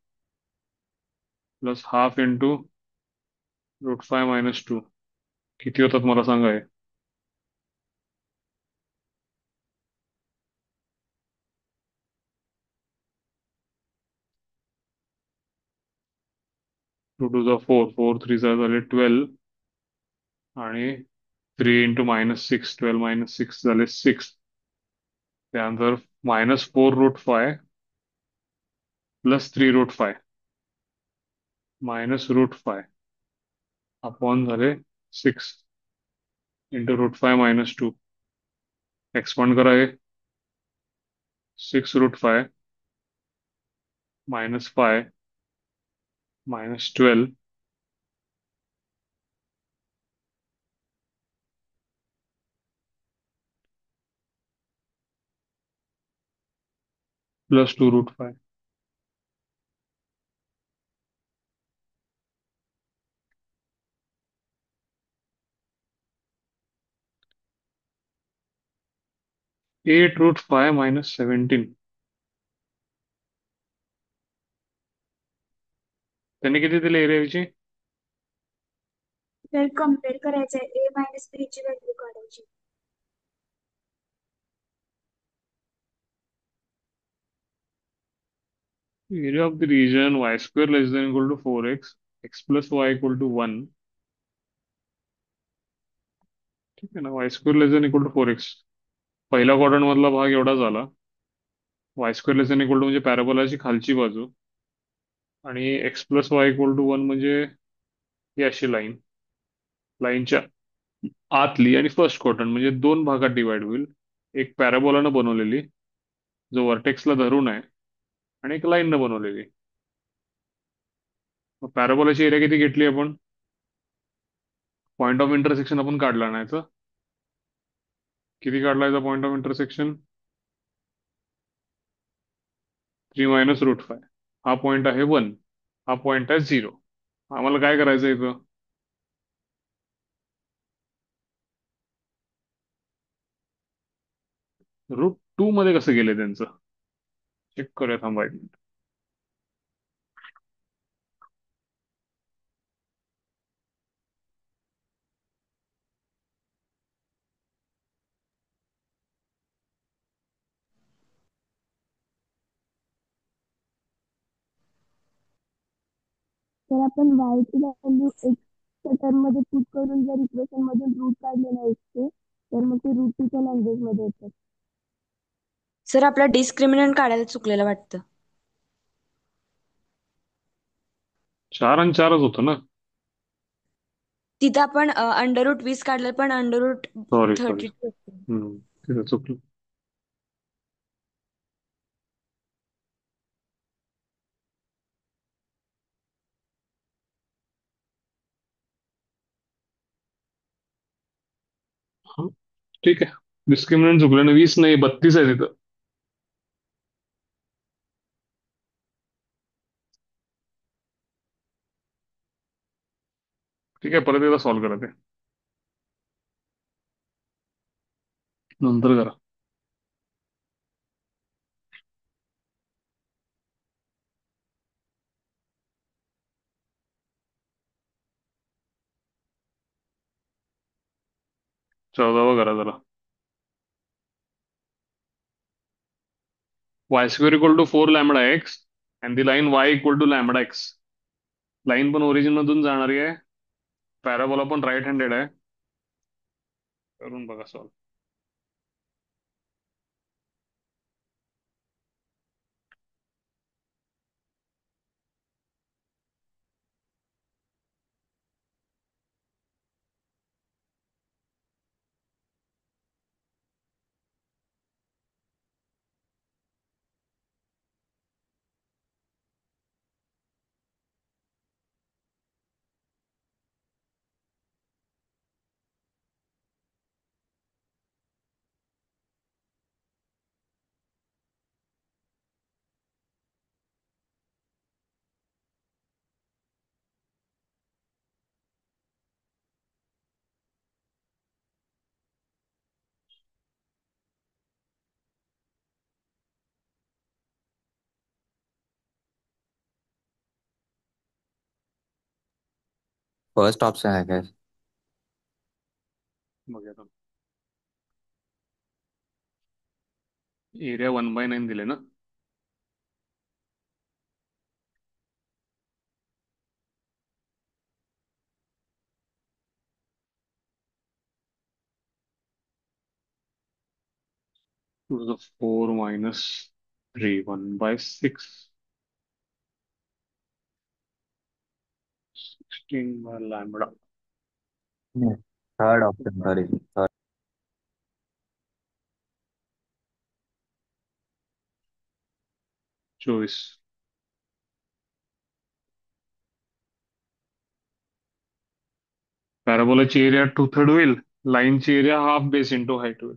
प्लस हाफ इंटू √5 - 2. किती होतात मला सांगा हे. 2 टू द 4. 4 3 झाले 12. आणि 3 इंटू -6. 12 - 6 झाले 6. त्यानंतर -4 √5 प्लस 3 √5 -√5 अपॉन झाले 6 इंटू √5 - 2. एक्सपांड करा हे. 6 √5 -5 -12 प्लस 2 √5. 8 √5 - 17. त्यांनी किती दिले एरियाची? तर कम्पेअर करायचं आहे A - B ची व्हॅल्यू काढायची. Area of the region y² <= 4x. x + y = 1. ठीक आहे ना. y² <= 4x. पहिल्या क्वाड्रंट मधला भाग एवढा झाला. y² म्हणजे पॅराबोलाची खालची बाजू. आणि x + y = 1 म्हणजे ही अशी लाईन. लाईनच्या आतली आणि फर्स्ट क्वाड्रंट म्हणजे दोन भागात डिवाइड होईल. एक पॅराबोलानं बनवलेली, जो व्हर्टेक्सला धरून आहे, आणि एक लाईननं बनवलेली. मग पॅराबोलाची एरिया किती घेतली आपण? पॉईंट ऑफ इंटरसेक्शन आपण काढला नाही तर किती काढला याचा पॉईंट ऑफ इंटरसेक्शन? 3 - √5. हा पॉईंट आहे 1. हा पॉईंट आहे 0. आम्हाला काय करायचं इथं? √2 मध्ये कसं गेले त्यांचं? चेक करूया थांबा एक मिनिट. तर आपण वायची व्हॅल्यू एक्सच्या टर्म मध्ये पुट करून जर इक्वेशन मधून रूट काढले ना एक्सचे, तर मग ते रूट टूच्या लँग्वेज मध्ये येतात. सर आपला डिस्क्रिमिनंट काढायला चुकलेलं वाटतं. 4 आणि 4च होतं ना. तिथं आपण √20 काढलं पण अंडर सॉरी सॉरी. 32. तिथं चुकलं. हा, ठीक आहे. डिस्क्रिमिनंट चुकलं ना, 20 नाही 32 आहे तिथं. ठीक आहे, परत एकदा सॉल्व्ह करा ते. नंतर करा. चौदावा करा जरा. y² = 4 lambda x and the line y = lambda x. Line पण ओरिजिन मधून जाणारी आहे. पॅराबोला पण राईट हँडेड आहे. करून बघा सॉल्व्ह. फर्स्ट ऑप्शन आहे काय? बघा आता. एरिया 1/9 दिले ना. To the 4 minus 3, 1/6. 16 by lambda. Third option, sorry. 24. पॅराबोलाची एरिया 2/3 होईल. लाईनची area half base into height होईल.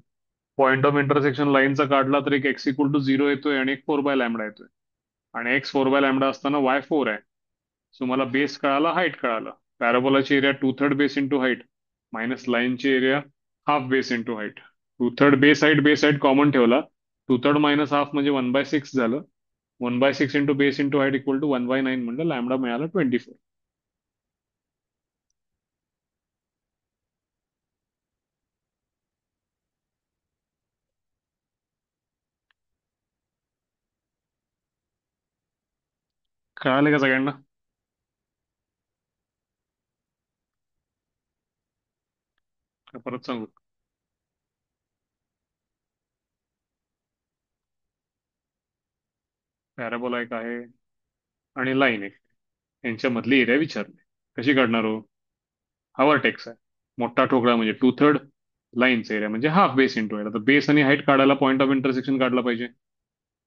पॉईंट ऑफ इंटरसेक्शन लाईनचा काढला तर एक x = 0 येतोय आणि एक 4/λ येतोय. आणि x 4/λ असताना y 4 आहे. सो मला बेस कळाला, हाईट कळालं. पॅराबोलाची area 2/3 base into height minus लाईनची area half base into height. 2/3 base height common ठेवला. 2/3 मायनस हाफ म्हणजे 1/6 झालं. 1/6 इंटू बेस इंटू हाईट = 1/9 म्हणलं. लॅमडा मिळाला 24. कळालं का सगळ्यांना? का परत सांगू? पॅराबोला एक आहे आणि लाईन एक, यांच्यामधली एरिया विचारली. कशी काढणार हो? हा वर्टेक्स आहे. मोठा ठोकळा म्हणजे 2/3. लाईनचा एरिया म्हणजे हाफ बेस इंटू हाईट. आता बेस आणि हाईट काढायला पॉईंट ऑफ इंटरसेक्शन काढला पाहिजे.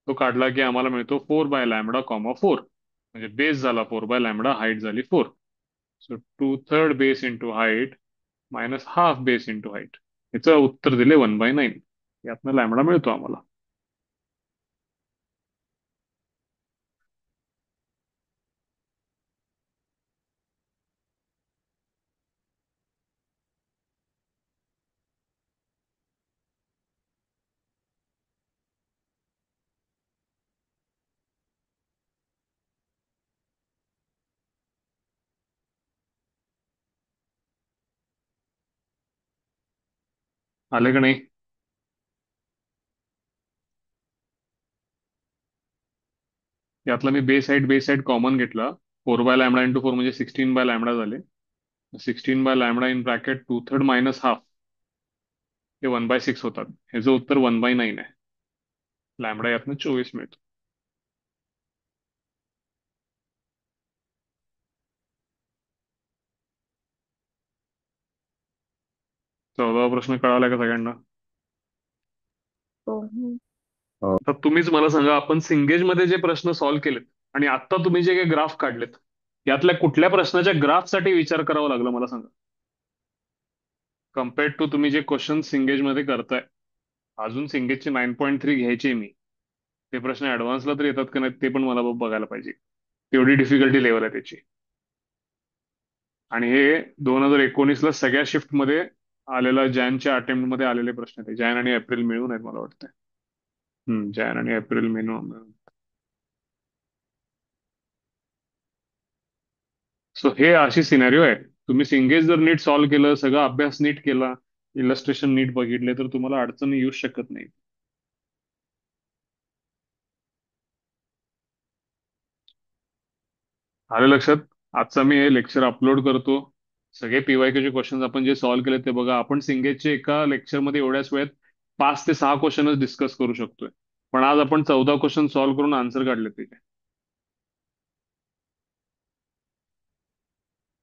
तो काढला की आम्हाला मिळतो 4/λ, 4. म्हणजे बेस झाला 4/λ, हाईट झाली 4. So 2/3 base into height minus half base into height. याचं उत्तर दिले 1/9. यातनं लॅमडा मिळतो आम्हाला. आले का नाही? यातला मी बेस हाईट कॉमन घेतला. 4/λ × 4 म्हणजे 16/λ झाले. 16/λ इन ब्रॅकेट 2/3 मायनस हाफ हे 1/6 होतात. ह्याचं उत्तर 1/9 आहे. लॅमडा यातनं 24 मिळतो. चौदावा प्रश्न कळाला का सगळ्यांना? हो. हो. आता तुम्हीच मला सांगा, आपण सिंगेज मध्ये जे प्रश्न सॉल्व्ह केलेत आणि आता तुम्ही जे काही ग्राफ काढलेत, यातल्या कुठल्या प्रश्नाच्या ग्राफसाठी विचार करावा लागला मला सांगा. कम्पेअर्ड टू तुम्ही जे क्वेश्चन सिंगेज मध्ये करताय. अजून सिंगेजचे 9.3 घ्यायचे मी. ते प्रश्न ऍडव्हान्सला तर येतात का नाही ते पण मला बघायला पाहिजे. तेवढी डिफिकल्टी लेवल आहे त्याची. आणि हे 2019ला सगळ्या शिफ्टमध्ये आलेला जॅनच्या अटेम्प्टमध्ये आलेले प्रश्न आहेत. जॅन आणि एप्रिल मिळून आहेत मला वाटतं. जॅन आणि एप्रिल मिळून. सो हे अशी सिनॅरिओ आहे. तुम्ही सिंगेज जर नीट सॉल्व्ह केलं, सगळा अभ्यास नीट केला, इलस्ट्रेशन नीट बघितले, तर तुम्हाला अडचणी येऊ शकत नाही. आलं लक्षात? आजचा मी हे लेक्चर अपलोड करतो. सगळे पीवायक्यूचे क्वेश्चन आपण जे सॉल्व्ह केले ते बघा. आपण सिंगेजचे एका लेक्चरमध्ये एवढ्याच वेळेत 5 ते 6 क्वेश्चनच डिस्कस करू शकतोय. पण आज आपण 14 क्वेश्चन सॉल्व्ह करून आन्सर काढले त्याचे.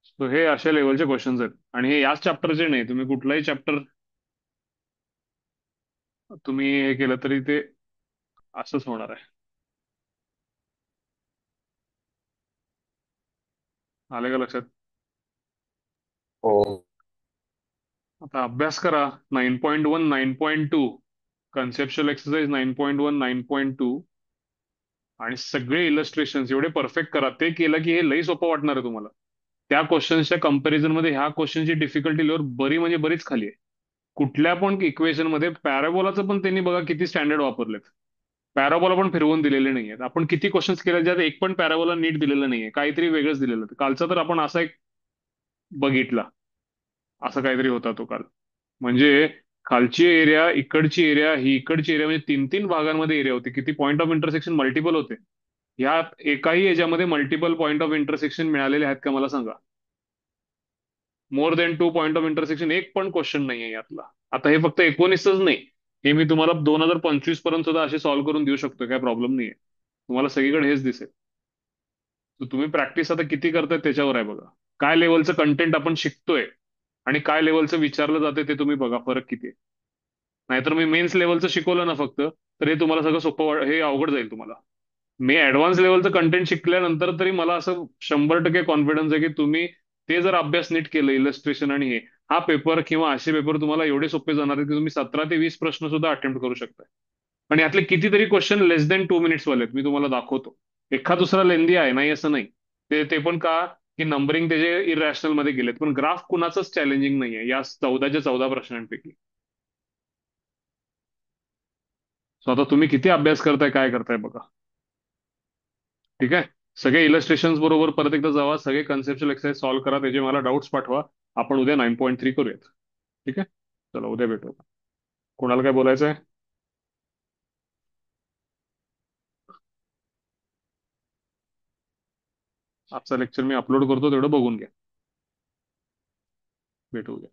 सो हे अशा लेवलचे क्वेश्चन्स आहेत. आणि हे याच चॅप्टरचे नाही, तुम्ही कुठलाही चॅप्टर तुम्ही हे केलं तरी ते असंच होणार आहे. आले का लक्षात? हो. आता अभ्यास करा. 9.1 9.2 कन्सेप्च्युअल एक्सरसाइज 9.1 9.2 आणि सगळे इलस्ट्रेशन्स एवढे परफेक्ट करा. ते केलं की हे लई सोपं वाटणार आहे तुम्हाला. त्या क्वेश्चन्सच्या कम्पॅरिझन मध्ये ह्या क्वेश्चनची डिफिकल्टी लेवल बरी म्हणजे बरीच खाली आहे. कुठल्या पण इक्वेशन मध्ये पॅराबोलाचं पण त्यांनी बघा किती स्टँडर्ड वापरलेत. पॅराबोला पण फिरवून दिलेले नाहीयेत. आपण किती क्वेश्चन्स केले ज्यात एक पण पॅराबोला नीट दिलेलं नाहीये, काहीतरी वेगळंच दिलेलं. कालचा तर आपण असा एक बघितला, असा काहीतरी होता तो काल. म्हणजे खालची एरिया, इकडची एरिया, ही इकडची एरिया, म्हणजे 3-3 भागांमध्ये एरिया होते. किती पॉईंट ऑफ इंटरसेक्शन मल्टिपल होते. ह्या एकाही याच्यामध्ये मल्टिपल पॉईंट ऑफ इंटरसेक्शन मिळालेले आहेत का मला सांगा. More than 2 point of intersection एक पण क्वेश्चन नाहीये यातला. आता हे फक्त 19च नाही, हे मी तुम्हाला 2025 पर्यंत सुद्धा असे सॉल्व्ह करून देऊ शकतो. काय प्रॉब्लेम नाहीये. तुम्हाला सगळीकडे हेच दिसेल. तर तुम्ही प्रॅक्टिस आता किती करताय त्याच्यावर आहे बघा. काय लेवलचं कंटेंट आपण शिकतोय आणि काय लेवलचं विचारलं जाते ते तुम्ही बघा, फरक किती आहे. नाहीतर मी मेन्स लेवलचं शिकवलं ना फक्त, तर हे तुम्हाला सगळं सोपं हे अवघड जाईल तुम्हाला. मी ऍडव्हान्स लेवलचं कंटेंट शिकल्यानंतर तरी मला असं 100% कॉन्फिडन्स आहे की तुम्ही ते जर अभ्यास नीट केलं, इलस्ट्रेशन आणि हे, हा पेपर किंवा असे पेपर तुम्हाला एवढे सोपे जाणार आहेत की तुम्ही 17 ते 20 प्रश्न सुद्धा अटेम्प्ट करू शकता. आणि यातले कितीतरी क्वेश्चन लेस दॅन 2 मिनिट्स वाले आहेत. मी तुम्हाला दाखवतो. एखाद दुसरा लेंदी आहे, नाही असं नाही. ते ते पण का की नंबरिंग त्याचे इरॅशनल मध्ये गेलेत. पण ग्राफ कुणाचंच चॅलेंजिंग नाहीये या 14च्या 14 प्रश्नांपैकी. सो आता तुम्ही किती अभ्यास करताय, काय करताय बघा. ठीक आहे. सगळे इलस्ट्रेशन्स बरोबर परत एकदा जावा, सगळे कन्सेप्च्युअल एक्सरसाइज सॉल्व्ह करा, त्याचे मला डाऊट्स पाठवा. आपण उद्या 9.3 करूयात. ठीक आहे. चला उद्या भेटू. कोणाला काय बोलायचं आहे? आजचा लेक्चर मी अपलोड करतो, तेवढं बघून घ्या. भेटू उद्या.